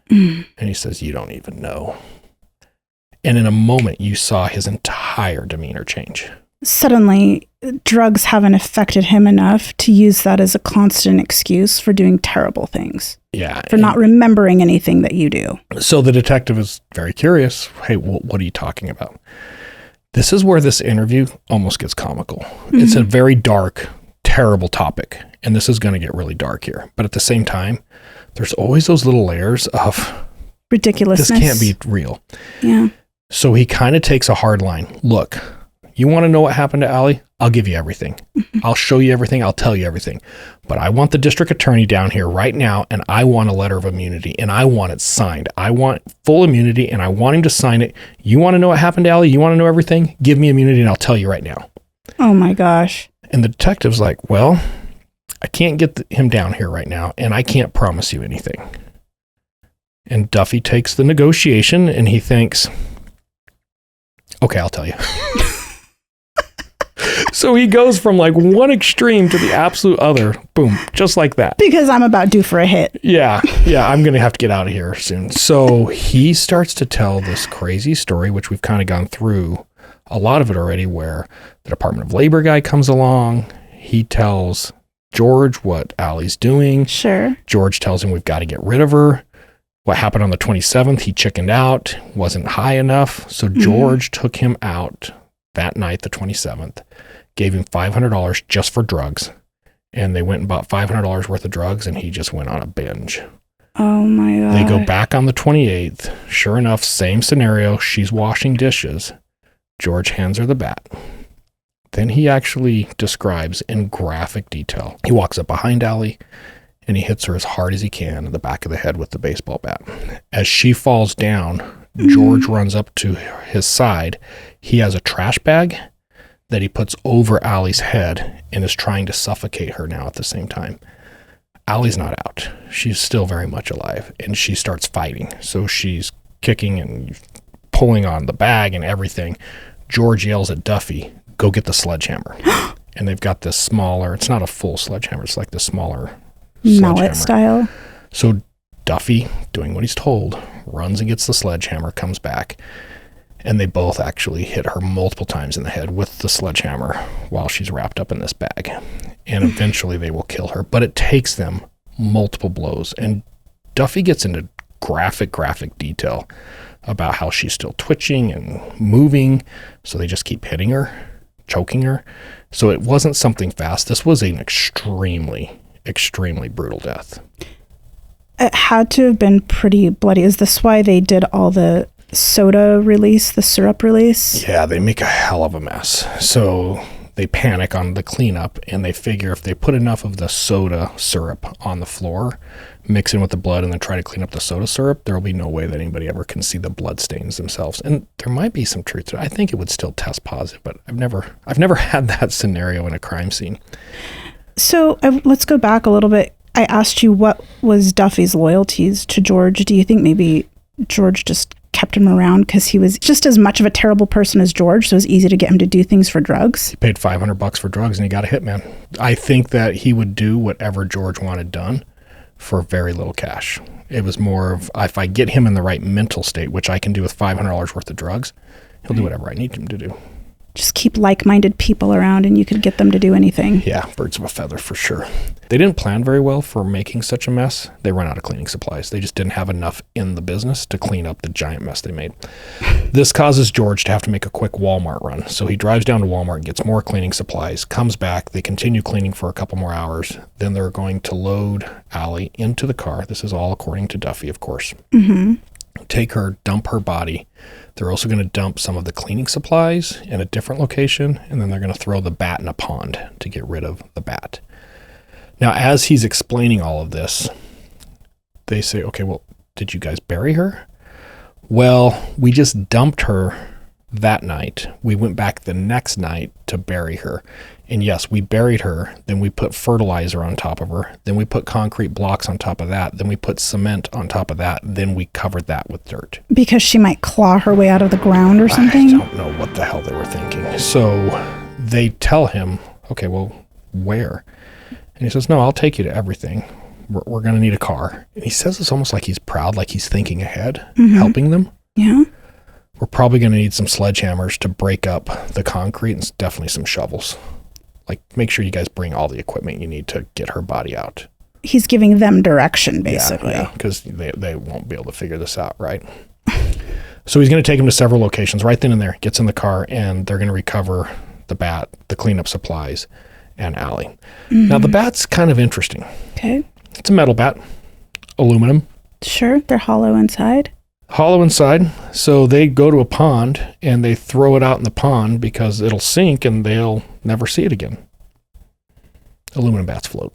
And he says, you don't even know. And in a moment, you saw his entire demeanor change. Suddenly, drugs haven't affected him enough to use that as a constant excuse for doing terrible things. Yeah. For not remembering anything that you do. So the detective is very curious. Hey, what are you talking about? This is where this interview almost gets comical. Mm-hmm. It's a very dark, terrible topic. And this is going to get really dark here. But at the same time, there's always those little layers of ridiculousness. This can't be real. Yeah. So he kind of takes a hard line. Look, you want to know what happened to Allie? I'll give you everything. Mm-hmm. I'll show you everything. I'll tell you everything. But I want the district attorney down here right now, and I want a letter of immunity, and I want it signed. I want full immunity, and I want him to sign it. You want to know what happened to Allie? You want to know everything? Give me immunity, and I'll tell you right now. Oh, my gosh. And the detective's like, well, I can't get him down here right now, and I can't promise you anything. And Duffy takes the negotiation, and he thinks, okay, I'll tell you. So he goes from like one extreme to the absolute other. Boom, just like that. Because I'm about due for a hit. Yeah, I'm going to have to get out of here soon. So he starts to tell this crazy story, which we've kind of gone through a lot of it already, where the Department of Labor guy comes along. He tells George what Allie's doing. Sure. George tells him we've got to get rid of her. What happened on the 27th, he chickened out, wasn't high enough. So George took him out that night, the 27th, gave him $500 just for drugs. And they went and bought $500 worth of drugs, and he just went on a binge. Oh, my God. They go back on the 28th. Sure enough, same scenario. She's washing dishes. George hands her the bat. Then he actually describes in graphic detail. He walks up behind Allie, and he hits her as hard as he can in the back of the head with the baseball bat. As she falls down, George runs up to his side. He has a trash bag that he puts over Allie's head and is trying to suffocate her now at the same time. Allie's not out. She's still very much alive, and she starts fighting. So she's kicking and pulling on the bag and everything. George yells at Duffy, go get the sledgehammer. And they've got this smaller, it's not a full sledgehammer, it's like the smaller mallet style. So Duffy, doing what he's told, runs and gets the sledgehammer, comes back, and they both actually hit her multiple times in the head with the sledgehammer while she's wrapped up in this bag. And eventually they will kill her, but it takes them multiple blows. And Duffy gets into graphic detail about how she's still twitching and moving. So they just keep hitting her, choking her. So it wasn't something fast. This was an extremely brutal death. It had to have been pretty bloody. Is this why they did all the soda release, the syrup release? Yeah, they make a hell of a mess. So they panic on the cleanup, and they figure if they put enough of the soda syrup on the floor, mix in with the blood, and then try to clean up the soda syrup, there will be no way that anybody ever can see the blood stains themselves. And there might be some truth to it. I think it would still test positive, but I've never had that scenario in a crime scene. So let's go back a little bit. I asked you what was Duffy's loyalties to George. Do you think maybe George just kept him around because he was just as much of a terrible person as George, so it was easy to get him to do things for drugs? He paid $500 for drugs and he got a hitman. I think that he would do whatever George wanted done for very little cash. It was more of, if I get him in the right mental state, which I can do with $500 worth of drugs, he'll do whatever I need him to do. Just keep like-minded people around and you could get them to do anything. Yeah, birds of a feather for sure. They didn't plan very well for making such a mess. They ran out of cleaning supplies. They just didn't have enough in the business to clean up the giant mess they made. This causes George to have to make a quick Walmart run. So he drives down to Walmart and gets more cleaning supplies, comes back. They continue cleaning for a couple more hours. Then they're going to load Allie into the car. This is all according to Duffy, of course. Mm-hmm. Take her, dump her body. They're also going to dump some of the cleaning supplies in a different location, and then they're going to throw the bat in a pond to get rid of the bat. Now, as he's explaining all of this, they say, okay, well, did you guys bury her? Well, we just dumped her that night. We went back the next night to bury her. And yes, we buried her. Then we put fertilizer on top of her. Then we put concrete blocks on top of that. Then we put cement on top of that. Then we covered that with dirt. Because she might claw her way out of the ground or something? I don't know what the hell they were thinking. So they tell him, okay, well, where? And he says, no, I'll take you to everything. We're going to need a car. And he says this almost like he's proud, like he's thinking ahead, helping them. Yeah. We're probably going to need some sledgehammers to break up the concrete and definitely some shovels. Like, make sure you guys bring all the equipment you need to get her body out. He's giving them direction, basically. Yeah, because they won't be able to figure this out, right? So he's going to take them to several locations right then and there, gets in the car, and they're going to recover the bat, the cleanup supplies, and Allie. Mm-hmm. Now, the bat's kind of interesting. Okay. It's a metal bat, aluminum. Sure, they're hollow inside. Hollow inside, so they go to a pond and they throw it out in the pond because it'll sink and they'll never see it again. Aluminum bats float.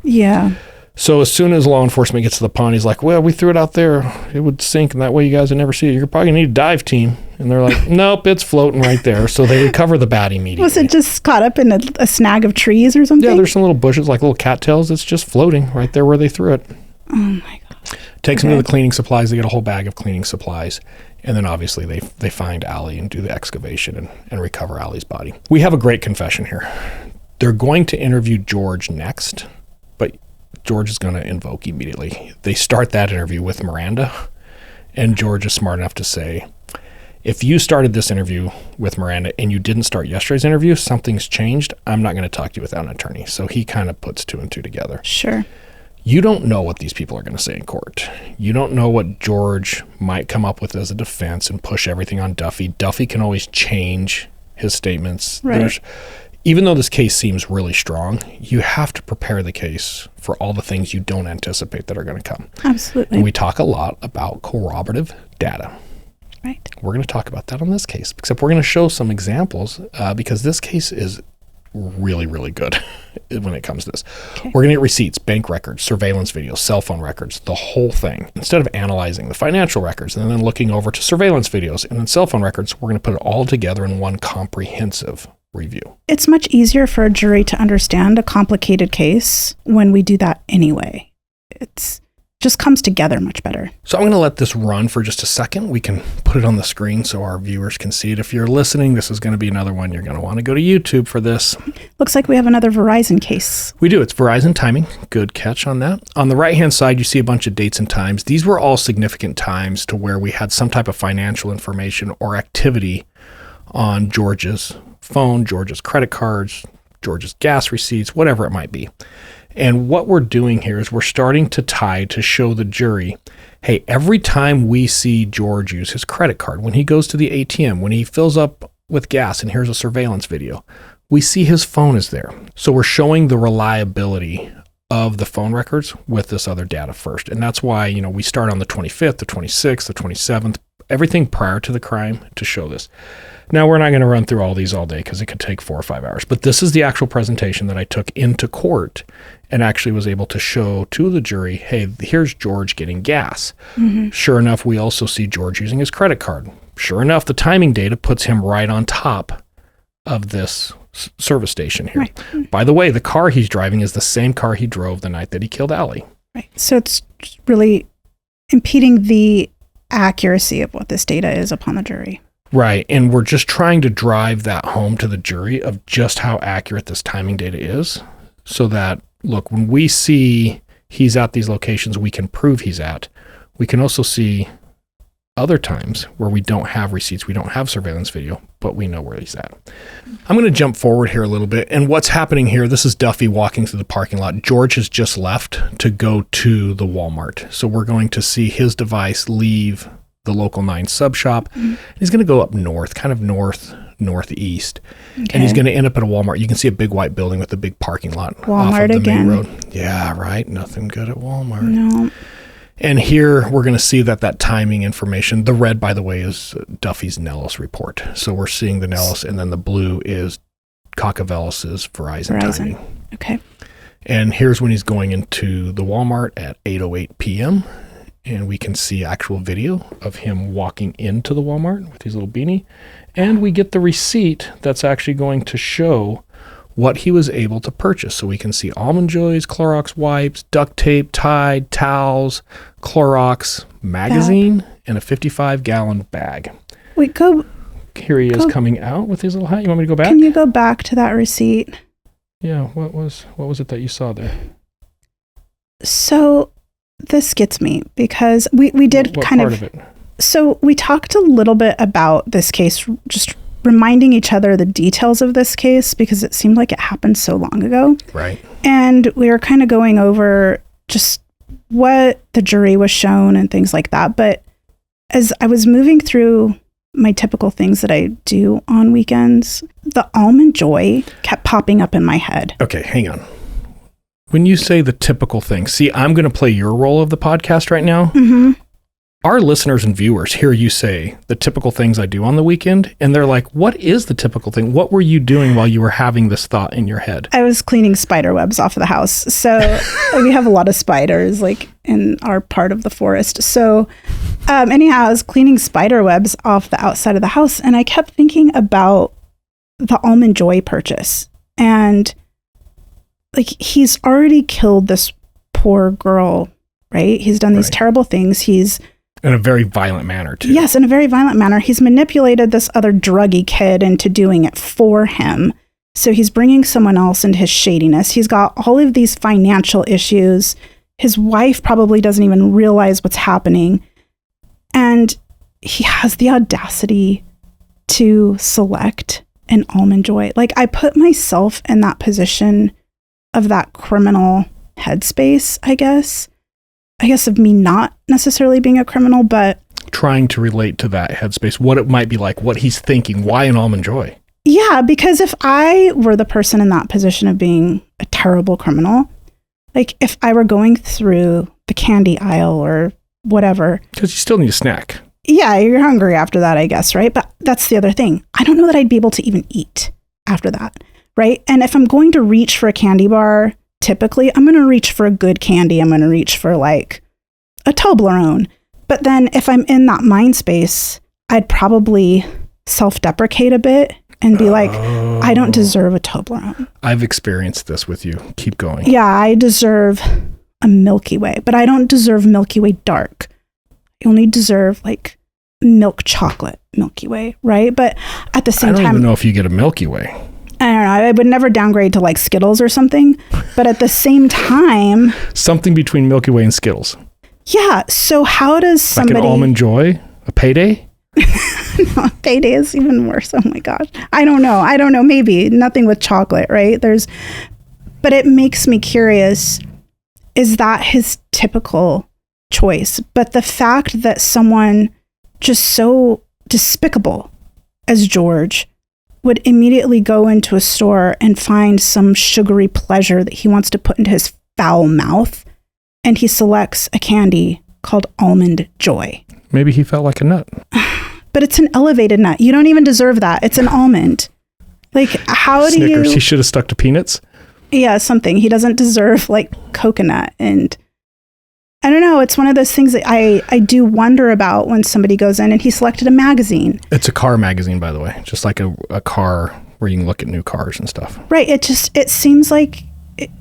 Yeah. So as soon as law enforcement gets to the pond, he's like, well, we threw it out there. It would sink and that way you guys would never see it. You're probably going to need a dive team. And they're like, nope, it's floating right there. So they recover the bat immediately. Was it just caught up in a snag of trees or something? Yeah, there's some little bushes like little cattails. It's just floating right there where they threw it. Oh my God. Takes them to the cleaning supplies. They get a whole bag of cleaning supplies. And then obviously they find Allie and do the excavation and recover Allie's body. We have a great confession here. They're going to interview George next, but George is going to invoke immediately. They start that interview with Miranda, and George is smart enough to say, if you started this interview with Miranda and you didn't start yesterday's interview, something's changed. I'm not going to talk to you without an attorney. So he kind of puts two and two together. Sure. You don't know what these people are going to say in court. You don't know what George might come up with as a defense and push everything on Duffy. Duffy can always change his statements. Right. Even though this case seems really strong, you have to prepare the case for all the things you don't anticipate that are going to come. Absolutely. And we talk a lot about corroborative data. Right. We're going to talk about that on this case, except we're going to show some examples because this case is really, really good when it comes to this. Okay. We're going to get receipts, bank records, surveillance videos, cell phone records, the whole thing. Instead of analyzing the financial records and then looking over to surveillance videos and then cell phone records, we're going to put it all together in one comprehensive review. It's much easier for a jury to understand a complicated case when we do that anyway. It's just comes together much better. So I'm going to let this run for just a second. We can put it on the screen so our viewers can see it. If you're listening, this is going to be another one. You're going to want to go to YouTube for this. Looks like we have another Verizon case. We do. It's Verizon timing. Good catch on that. On the right-hand side, you see a bunch of dates and times. These were all significant times to where we had some type of financial information or activity on George's phone, George's credit cards, George's gas receipts, whatever it might be. And what we're doing here is we're starting to tie to show the jury, hey, every time we see George use his credit card, when he goes to the ATM, when he fills up with gas, and here's a surveillance video, we see his phone is there. So we're showing the reliability of the phone records with this other data first. And that's why, we start on the 25th, the 26th, the 27th, everything prior to the crime to show this. Now, we're not going to run through all these all day because it could take 4 or 5 hours, but this is the actual presentation that I took into court and actually was able to show to the jury, hey, here's George getting gas. Mm-hmm. Sure enough, we also see George using his credit card. Sure enough, the timing data puts him right on top of this service station here. Right. By the way, the car he's driving is the same car he drove the night that he killed Allie. Right. So it's really impeding the accuracy of what this data is upon the jury. Right. And we're just trying to drive that home to the jury of just how accurate this timing data is, so that, look, when we see he's at these locations we can prove he's at, we can also see other times where we don't have receipts, we don't have surveillance video, but we know where he's at. I'm going to jump forward here a little bit. And what's happening here, this is Duffy walking through the parking lot. George has just left to go to the Walmart. So we're going to see his device leave the local 9 sub shop. He's going to go up north, kind of northeast. Okay. And he's going to end up at a Walmart. You can see a big white building with a big parking lot off of the main road. Yeah, right. Nothing good at Walmart. No. And here we're going to see that timing information, the red, by the way, is Duffy's Nellis report. So we're seeing the Nellis, and then the blue is Kakavelos' Verizon timing. Okay. And here's when he's going into the Walmart at 8:08 p.m. And we can see actual video of him walking into the Walmart with his little beanie. And we get the receipt that's actually going to show what he was able to purchase. So we can see Almond Joys, Clorox wipes, duct tape, Tide, towels, Clorox magazine, and a 55-gallon bag. Wait, Here he is coming out with his little hat. You want me to go back? Can you go back to that receipt? Yeah, what was it that you saw there? So this gets me because we did what kind part of it? So we talked a little bit about this case, just reminding each other the details of this case because it seemed like it happened so long ago. Right. And we were kind of going over just what the jury was shown and things like that. But as I was moving through my typical things that I do on weekends, the Almond Joy kept popping up in my head. Okay, hang on. When you say the typical thing, see, I'm going to play your role of the podcast right now. Mm-hmm. Our listeners and viewers hear you say the typical things I do on the weekend, and they're like, what is the typical thing? What were you doing while you were having this thought in your head? I was cleaning spider webs off of the house. So we have a lot of spiders like in our part of the forest. So anyhow, I was cleaning spider webs off the outside of the house, and I kept thinking about the Almond Joy purchase. And like, he's already killed this poor girl, right? He's done these terrible things. He's in a very violent manner, too. Yes, in a very violent manner. He's manipulated this other druggy kid into doing it for him. So he's bringing someone else into his shadiness. He's got all of these financial issues. His wife probably doesn't even realize what's happening. And he has the audacity to select an Almond Joy. Like, I put myself in that position of that criminal headspace, I guess of me not necessarily being a criminal, but trying to relate to that headspace, what it might be like, what he's thinking, why an Almond Joy? Yeah, because if I were the person in that position of being a terrible criminal, like if I were going through the candy aisle or whatever. Because you still need a snack. Yeah, you're hungry after that, I guess, right? But that's the other thing. I don't know that I'd be able to even eat after that, right? And if I'm going to reach for a candy bar, typically, I'm going to reach for a good candy. I'm going to reach for like a Toblerone. But then if I'm in that mind space, I'd probably self-deprecate a bit and be like, I don't deserve a Toblerone. I've experienced this with you. Keep going. Yeah, I deserve a Milky Way, but I don't deserve Milky Way dark. I only deserve like milk chocolate Milky Way, right? But at the same time, I don't even know if you get a Milky Way. I don't know. I would never downgrade to like Skittles or something. But at the same time... Something between Milky Way and Skittles. Yeah. So how does somebody... Like an Almond Joy? A Payday? No, Payday is even worse. Oh my gosh. I don't know. Maybe. Nothing with chocolate, right? But it makes me curious. Is that his typical choice? But the fact that someone just so despicable as George would immediately go into a store and find some sugary pleasure that he wants to put into his foul mouth, and he selects a candy called Almond Joy. Maybe he felt like a nut. But it's an elevated nut. You don't even deserve that. It's an almond. Like, how do Snickers. you... He should have stuck to peanuts. Yeah, something. He doesn't deserve, like, coconut. And I don't know. It's one of those things that I do wonder about when somebody goes in and he selected a magazine. It's a car magazine, by the way. Just like a car where you can look at new cars and stuff. Right. It seems like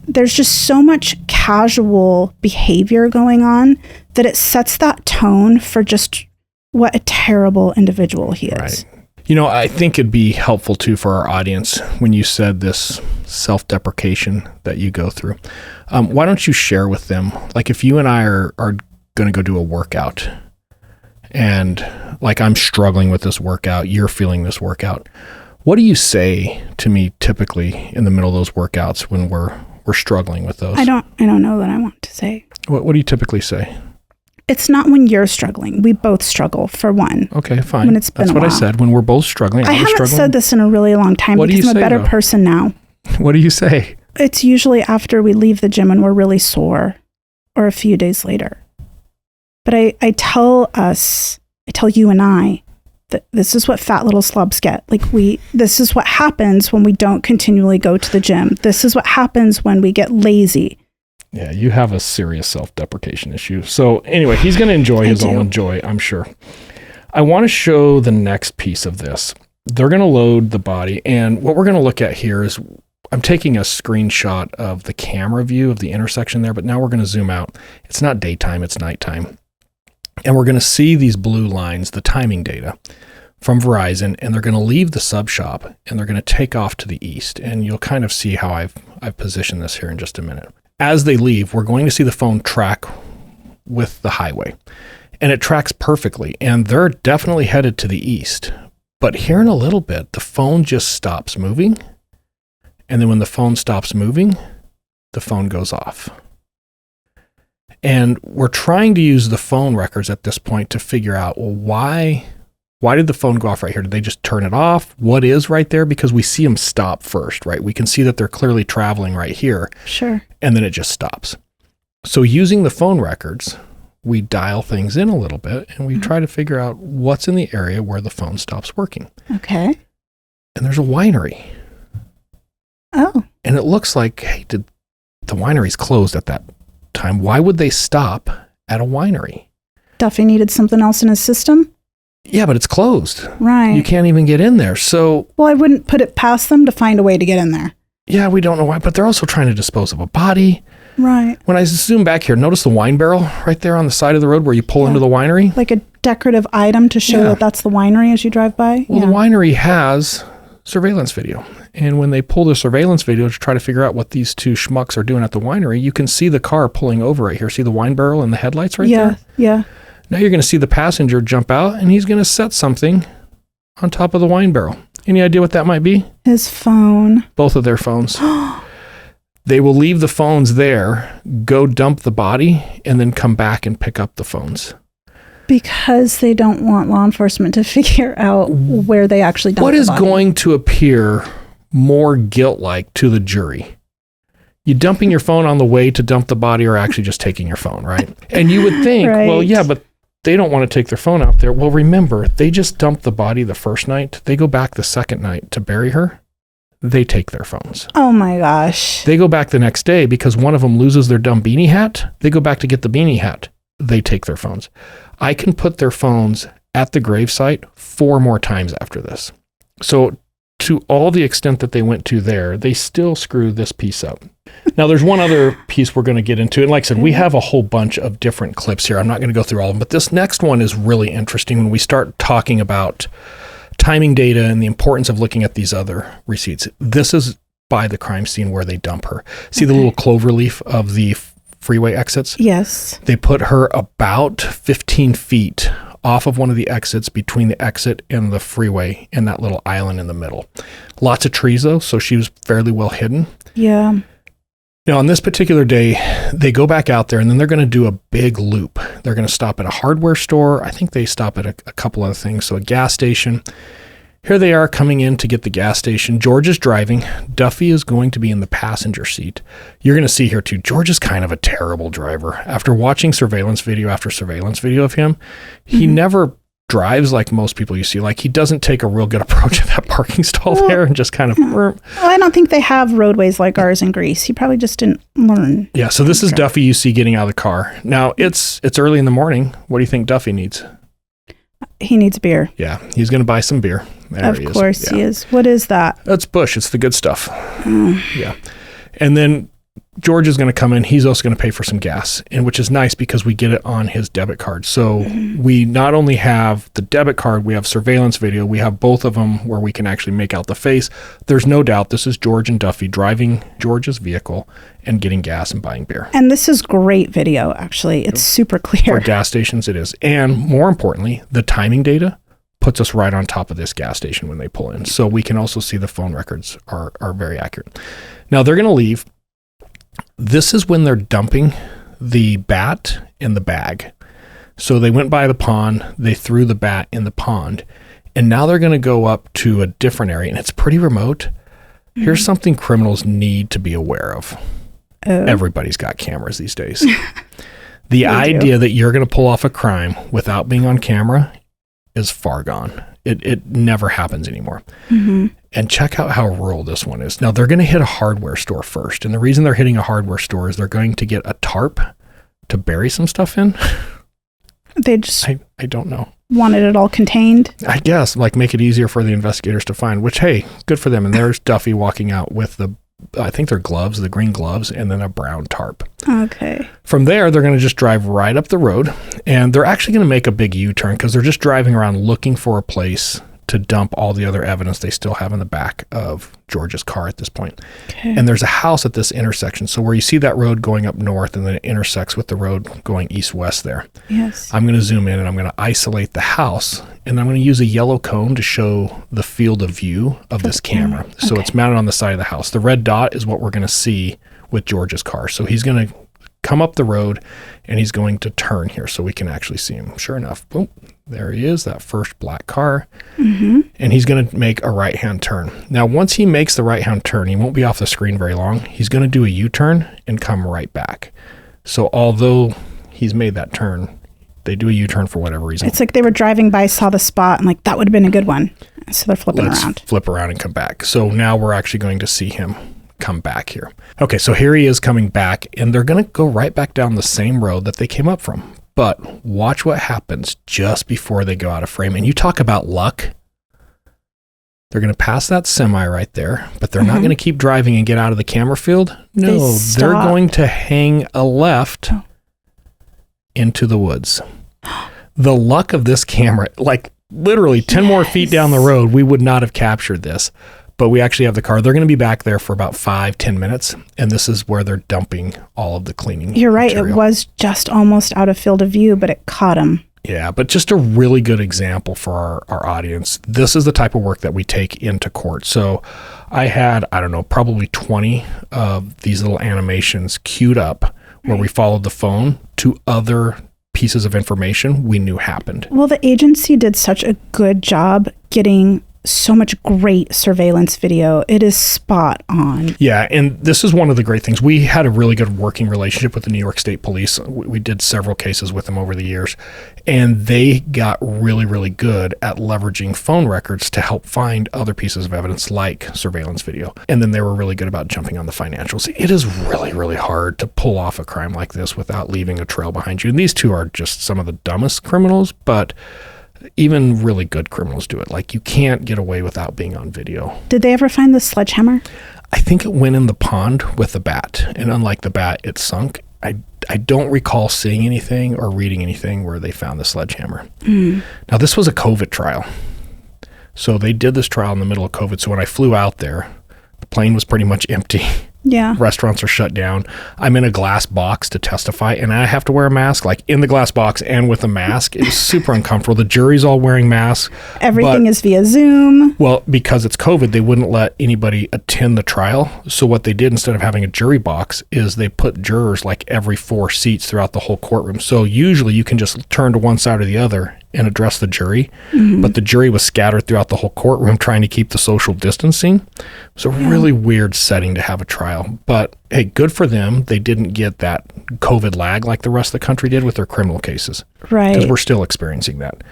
there's just so much casual behavior going on that it sets that tone for just what a terrible individual he is. Right. You know, I think it'd be helpful too for our audience when you said this self-deprecation that you go through. Why don't you share with them, like if you and I are going to go do a workout and like I'm struggling with this workout, you're feeling this workout. What do you say to me typically in the middle of those workouts when we're struggling with those? I don't know that I want to say. What do you typically say? It's not when you're struggling. We both struggle, for one. Okay, fine. When it's been That's a what while. I said. When we're both struggling, I haven't struggling. said this in a really long time What do because you I'm a say, better though? person now. What do you say? It's usually after we leave the gym and we're really sore, or a few days later. But I tell you and I that this is what fat little slobs get. This is what happens when we don't continually go to the gym. This is what happens when we get lazy. Yeah, you have a serious self-deprecation issue. So anyway, he's going to enjoy his own joy, I'm sure. I want to show the next piece of this. They're going to load the body. And what we're going to look at here is I'm taking a screenshot of the camera view of the intersection there, but now we're going to zoom out. It's not daytime, it's nighttime. And we're going to see these blue lines, the timing data from Verizon, and they're going to leave the sub shop and they're going to take off to the east. And you'll kind of see how I've positioned this here in just a minute. As they leave, we're going to see the phone track with the highway, and it tracks perfectly, and they're definitely headed to the east. But here in a little bit, the phone just stops moving, and then when the phone stops moving, the phone goes off. And we're trying to use the phone records at this point to figure out, well, why did the phone go off right here? Did they just turn it off? What is right there? Because we see them stop first, right? We can see that they're clearly traveling right here. Sure. And then it just stops. So using the phone records, we dial things in a little bit and we try to figure out what's in the area where the phone stops working. Okay. And there's a winery. Oh. And it looks like, hey, the winery's closed at that time. Why would they stop at a winery? Duffy needed something else in his system? Yeah, but it's closed. Right. You can't even get in there. So, well, I wouldn't put it past them to find a way to get in there. Yeah, we don't know why, but they're also trying to dispose of a body. Right. When I zoom back here, notice the wine barrel right there on the side of the road where you pull into the winery? Like a decorative item to show that that's the winery as you drive by? Well, the winery has surveillance video. And when they pull the surveillance video to try to figure out what these two schmucks are doing at the winery, you can see the car pulling over right here. See the wine barrel and the headlights right there? Yeah. Now you're going to see the passenger jump out, and he's going to set something on top of the wine barrel. Any idea what that might be? His phone. Both of their phones. They will leave the phones there, go dump the body, and then come back and pick up the phones. Because they don't want law enforcement to figure out where they actually dumped What the is body. going to appear more guilt-like to the jury? You dumping your phone on the way to dump the body, or actually just taking your phone, right? And you would think, well, yeah, but they don't want to take their phone out there. Well, remember, they just dumped the body the first night. They go back the second night to bury her. They take their phones. Oh my gosh. They go back the next day because one of them loses their dumb beanie hat. They go back to get the beanie hat. They take their phones. I can put their phones at the gravesite 4 more times after this. So to all the extent that they went to there, they still screw this piece up. Now, there's one other piece we're going to get into. And like I said, we have a whole bunch of different clips here. I'm not going to go through all of them, but this next one is really interesting when we start talking about timing data and the importance of looking at these other receipts. This is by the crime scene where they dump her. See the little clover leaf of the freeway exits? Yes. They put her about 15 feet off of one of the exits between the exit and the freeway and that little island in the middle. Lots of trees though, so she was fairly well hidden. Yeah. Now, on this particular day, they go back out there and then they're going to do a big loop. They're going to stop at a hardware store. I think they stop at a couple other things. So a gas station. Here they are coming in to get the gas station. George is driving. Duffy is going to be in the passenger seat. You're going to see here too, George is kind of a terrible driver. After watching surveillance video after surveillance video of him, he never drives like most people you see. Like, he doesn't take a real good approach at that parking stall there and just kind of... Well, I don't think they have roadways like ours in Greece. He probably just didn't learn. Yeah, so this is Duffy you see getting out of the car. Now, it's early in the morning. What do you think Duffy needs? He needs beer. Yeah, he's going to buy some beer. There of course he is. What is that? That's Bush. It's the good stuff. Yeah. And then George is going to come in. He's also going to pay for some gas, and which is nice because we get it on his debit card. So we not only have the debit card, we have surveillance video. We have both of them where we can actually make out the face. There's no doubt this is George and Duffy driving George's vehicle and getting gas and buying beer. And this is great video, actually. It's super clear. For gas stations, it is. And more importantly, the timing data puts us right on top of this gas station when they pull in. So we can also see the phone records are very accurate. Now they're going to leave. This is when they're dumping the bat in the bag. So they went by the pond, they threw the bat in the pond, and now they're going to go up to a different area, and it's pretty remote. Here's something criminals need to be aware of. Everybody's got cameras these days. The idea that you're going to pull off a crime without being on camera is far gone. It never happens anymore. And check out how rural this one is. Now, they're going to hit a hardware store first. And the reason they're hitting a hardware store is they're going to get a tarp to bury some stuff in. They just... I don't know. Wanted it all contained? I guess, like make it easier for the investigators to find, which, hey, good for them. And there's Duffy walking out with I think they're gloves, the green gloves, and then a brown tarp. Okay. From there, they're going to just drive right up the road. And they're actually going to make a big U-turn because they're just driving around looking for a place to dump all the other evidence they still have in the back of George's car at this point. Okay. And there's a house at this intersection. So where you see that road going up north and then it intersects with the road going east-west there. Yes. I'm going to zoom in and I'm going to isolate the house, and I'm going to use a yellow cone to show the field of view of this camera. Okay. So it's mounted on the side of the house. The red dot is what we're going to see with George's car. So he's going to come up the road and he's going to turn here so we can actually see him. Sure enough, boom, there he is, that first black car. And he's going to make a right-hand turn. Now, once he makes the right-hand turn, he won't be off the screen very long. He's going to do a U-turn and come right back. So although he's made that turn, they do a U-turn for whatever reason. It's like they were driving by, saw the spot, and like, that would have been a good one. So they're flipping around. Flip around and come back. So now we're actually going to see him come back here. Okay, so here he is coming back, and they're going to go right back down the same road that they came up from. But watch what happens just before they go out of frame. And you talk about luck. They're going to pass that semi right there, but they're not going to keep driving and get out of the camera field. No, they're going to hang a left into the woods. The luck of this camera, like literally 10 more feet down the road, we would not have captured this. But we actually have the car. They're going to be back there for about 5-10 minutes. And this is where they're dumping all of the cleaning. You're right. material. It was just almost out of field of view, but it caught him. Yeah, but just a really good example for our audience. This is the type of work that we take into court. So I had, probably 20 of these little animations queued up where we followed the phone to other pieces of information we knew happened. Well, the agency did such a good job getting so much great surveillance video. It is spot on. Yeah, and this is one of the great things. We had a really good working relationship with the New York State Police. We did several cases with them over the years, and they got really, really good at leveraging phone records to help find other pieces of evidence like surveillance video. And then they were really good about jumping on the financials. It is really, really hard to pull off a crime like this without leaving a trail behind you. And these two are just some of the dumbest criminals, but even really good criminals do it. Like, you can't get away without being on video. Did they ever find the sledgehammer? I think it went in the pond with the bat. And unlike the bat, it sunk. I don't recall seeing anything or reading anything where they found the sledgehammer. Now, this was a COVID trial. So they did this trial in the middle of COVID. So when I flew out there, the plane was pretty much empty. Yeah. Restaurants are shut down. I'm in a glass box to testify, and I have to wear a mask, like in the glass box and with a mask. It's super uncomfortable. The jury's all wearing masks. Everything is via Zoom. Well, because it's COVID, they wouldn't let anybody attend the trial. So what they did, instead of having a jury box, is they put jurors like every 4 seats throughout the whole courtroom. So usually you can just turn to one side or the other and address the jury. But the jury was scattered throughout the whole courtroom trying to keep the social distancing. It's a really weird setting to have a trial. But hey, good for them. They didn't get that COVID lag like the rest of the country did with their criminal cases. Right. Because we're still experiencing that.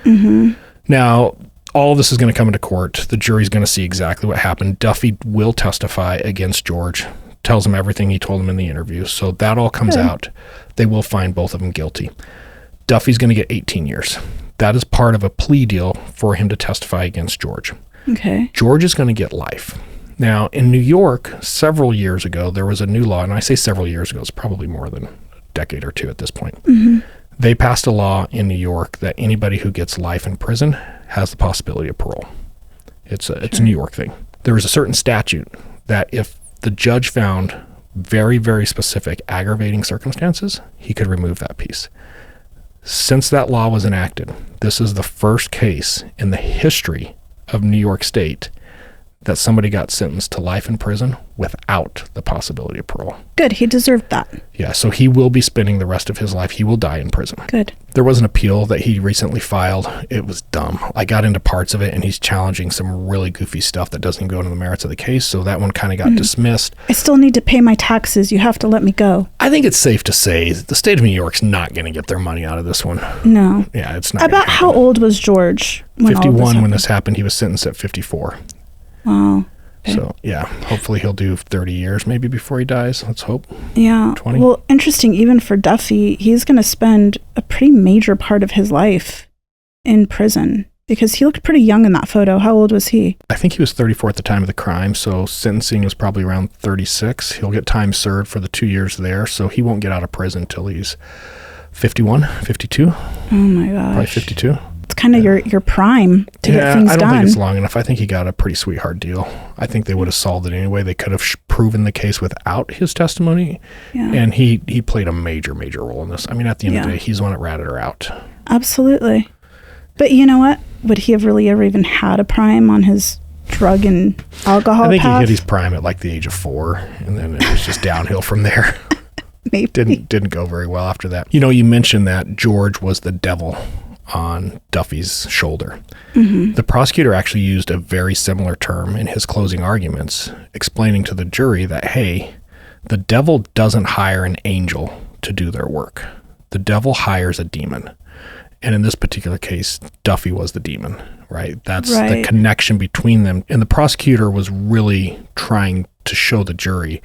Now, all of this is going to come into court. The jury's going to see exactly what happened. Duffy will testify against George, tells him everything he told him in the interview. So that all comes out. They will find both of them guilty. Duffy's going to get 18 years. That is part of a plea deal for him to testify against George. Okay. George is going to get life. Now, in New York, several years ago, there was a new law, and I say several years ago, it's probably more than a decade or two at this point. Mm-hmm. They passed a law in New York that anybody who gets life in prison has the possibility of parole. It's a New York thing. There was a certain statute that if the judge found very, very specific aggravating circumstances, he could remove that piece. Since that law was enacted, this is the first case in the history of New York State that somebody got sentenced to life in prison without the possibility of parole. Good. He deserved that. Yeah, so he will be spending the rest of his life. He will die in prison. Good. There was an appeal that he recently filed. It was dumb. I got into parts of it, and he's challenging some really goofy stuff that doesn't go into the merits of the case, so that one kind of got dismissed. I still need to pay my taxes. You have to let me go. I think it's safe to say the state of New York's not going to get their money out of this one. No. Yeah, it's not. About how old was George when 51 when this happened. He was sentenced at 54. Wow. Okay. So, yeah, hopefully he'll do 30 years maybe before he dies. Let's hope. Yeah. 20. Well, interesting. Even for Duffy, he's going to spend a pretty major part of his life in prison because he looked pretty young in that photo. How old was he? I think he was 34 at the time of the crime, so sentencing was probably around 36. He'll get time served for the 2 years there, so he won't get out of prison until he's 51, 52. Oh, my gosh. Probably 52. It's kind of your prime to get things done. I don't think it's long enough. I think he got a pretty sweetheart deal. I think they would have solved it anyway. They could have proven the case without his testimony. Yeah. And he played a major, major role in this. I mean, at the end of the day, he's the one that ratted her out. Absolutely. But you know what? Would he have really ever even had a prime on his drug and alcohol I think path? he hit his prime at like the age of 4, and then it was just downhill from there. Maybe. Didn't go very well after that. You know, you mentioned that George was the devil on Duffy's shoulder. Mm-hmm. The prosecutor actually used a very similar term in his closing arguments, explaining to the jury that, hey, the devil doesn't hire an angel to do their work. The devil hires a demon. And in this particular case, Duffy was the demon, right? That's the connection between them. And the prosecutor was really trying to show the jury,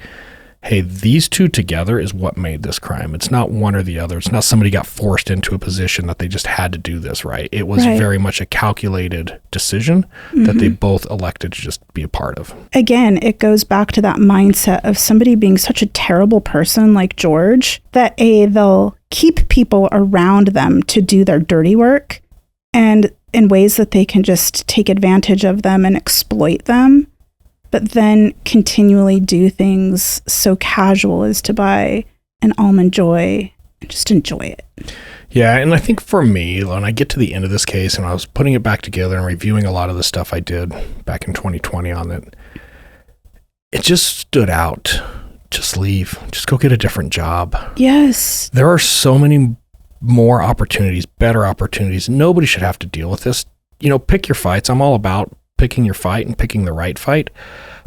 hey, these two together is what made this crime. It's not one or the other. It's not somebody got forced into a position that they just had to do this, right? It was very much a calculated decision that they both elected to just be a part of. Again, it goes back to that mindset of somebody being such a terrible person like George that they'll keep people around them to do their dirty work and in ways that they can just take advantage of them and exploit them, but then continually do things so casual as to buy an Almond Joy and just enjoy it. Yeah, and I think for me, when I get to the end of this case and I was putting it back together and reviewing a lot of the stuff I did back in 2020 on it, it just stood out. Just leave. Just go get a different job. Yes. There are so many more opportunities, better opportunities. Nobody should have to deal with this. You know, pick your fights. I'm all about picking your fight and picking the right fight.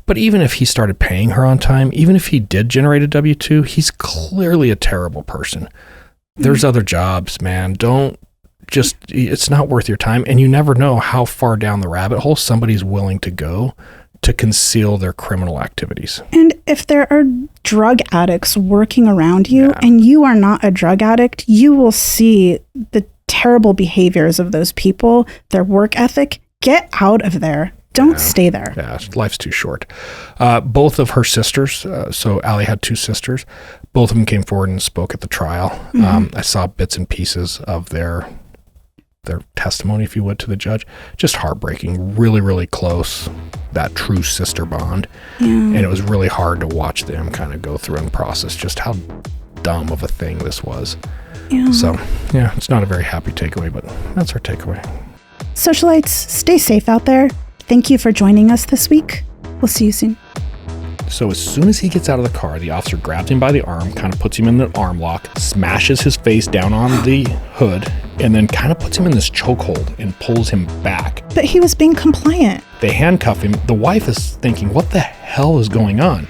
But even if he started paying her on time, even if he did generate a W-2, he's clearly a terrible person. There's other jobs, man. It's not worth your time. And you never know how far down the rabbit hole somebody's willing to go to conceal their criminal activities. And if there are drug addicts working around you and you are not a drug addict, you will see the terrible behaviors of those people, their work ethic. Get out of there. Don't stay there. Yeah, life's too short. Both of her sisters, so Allie had 2 sisters, both of them came forward and spoke at the trial. I saw bits and pieces of their testimony, if you would, to the judge. Just heartbreaking, really, really close, that true sister bond. Yeah. And it was really hard to watch them kind of go through and process just how dumb of a thing this was. Yeah. So, yeah, it's not a very happy takeaway, but that's our takeaway. Socialites, stay safe out there. Thank you for joining us this week. We'll see you soon. So as soon as he gets out of the car, the officer grabs him by the arm, kind of puts him in the arm lock, smashes his face down on the hood, and then kind of puts him in this chokehold and pulls him back. But he was being compliant. They handcuff him. The wife is thinking, what the hell is going on?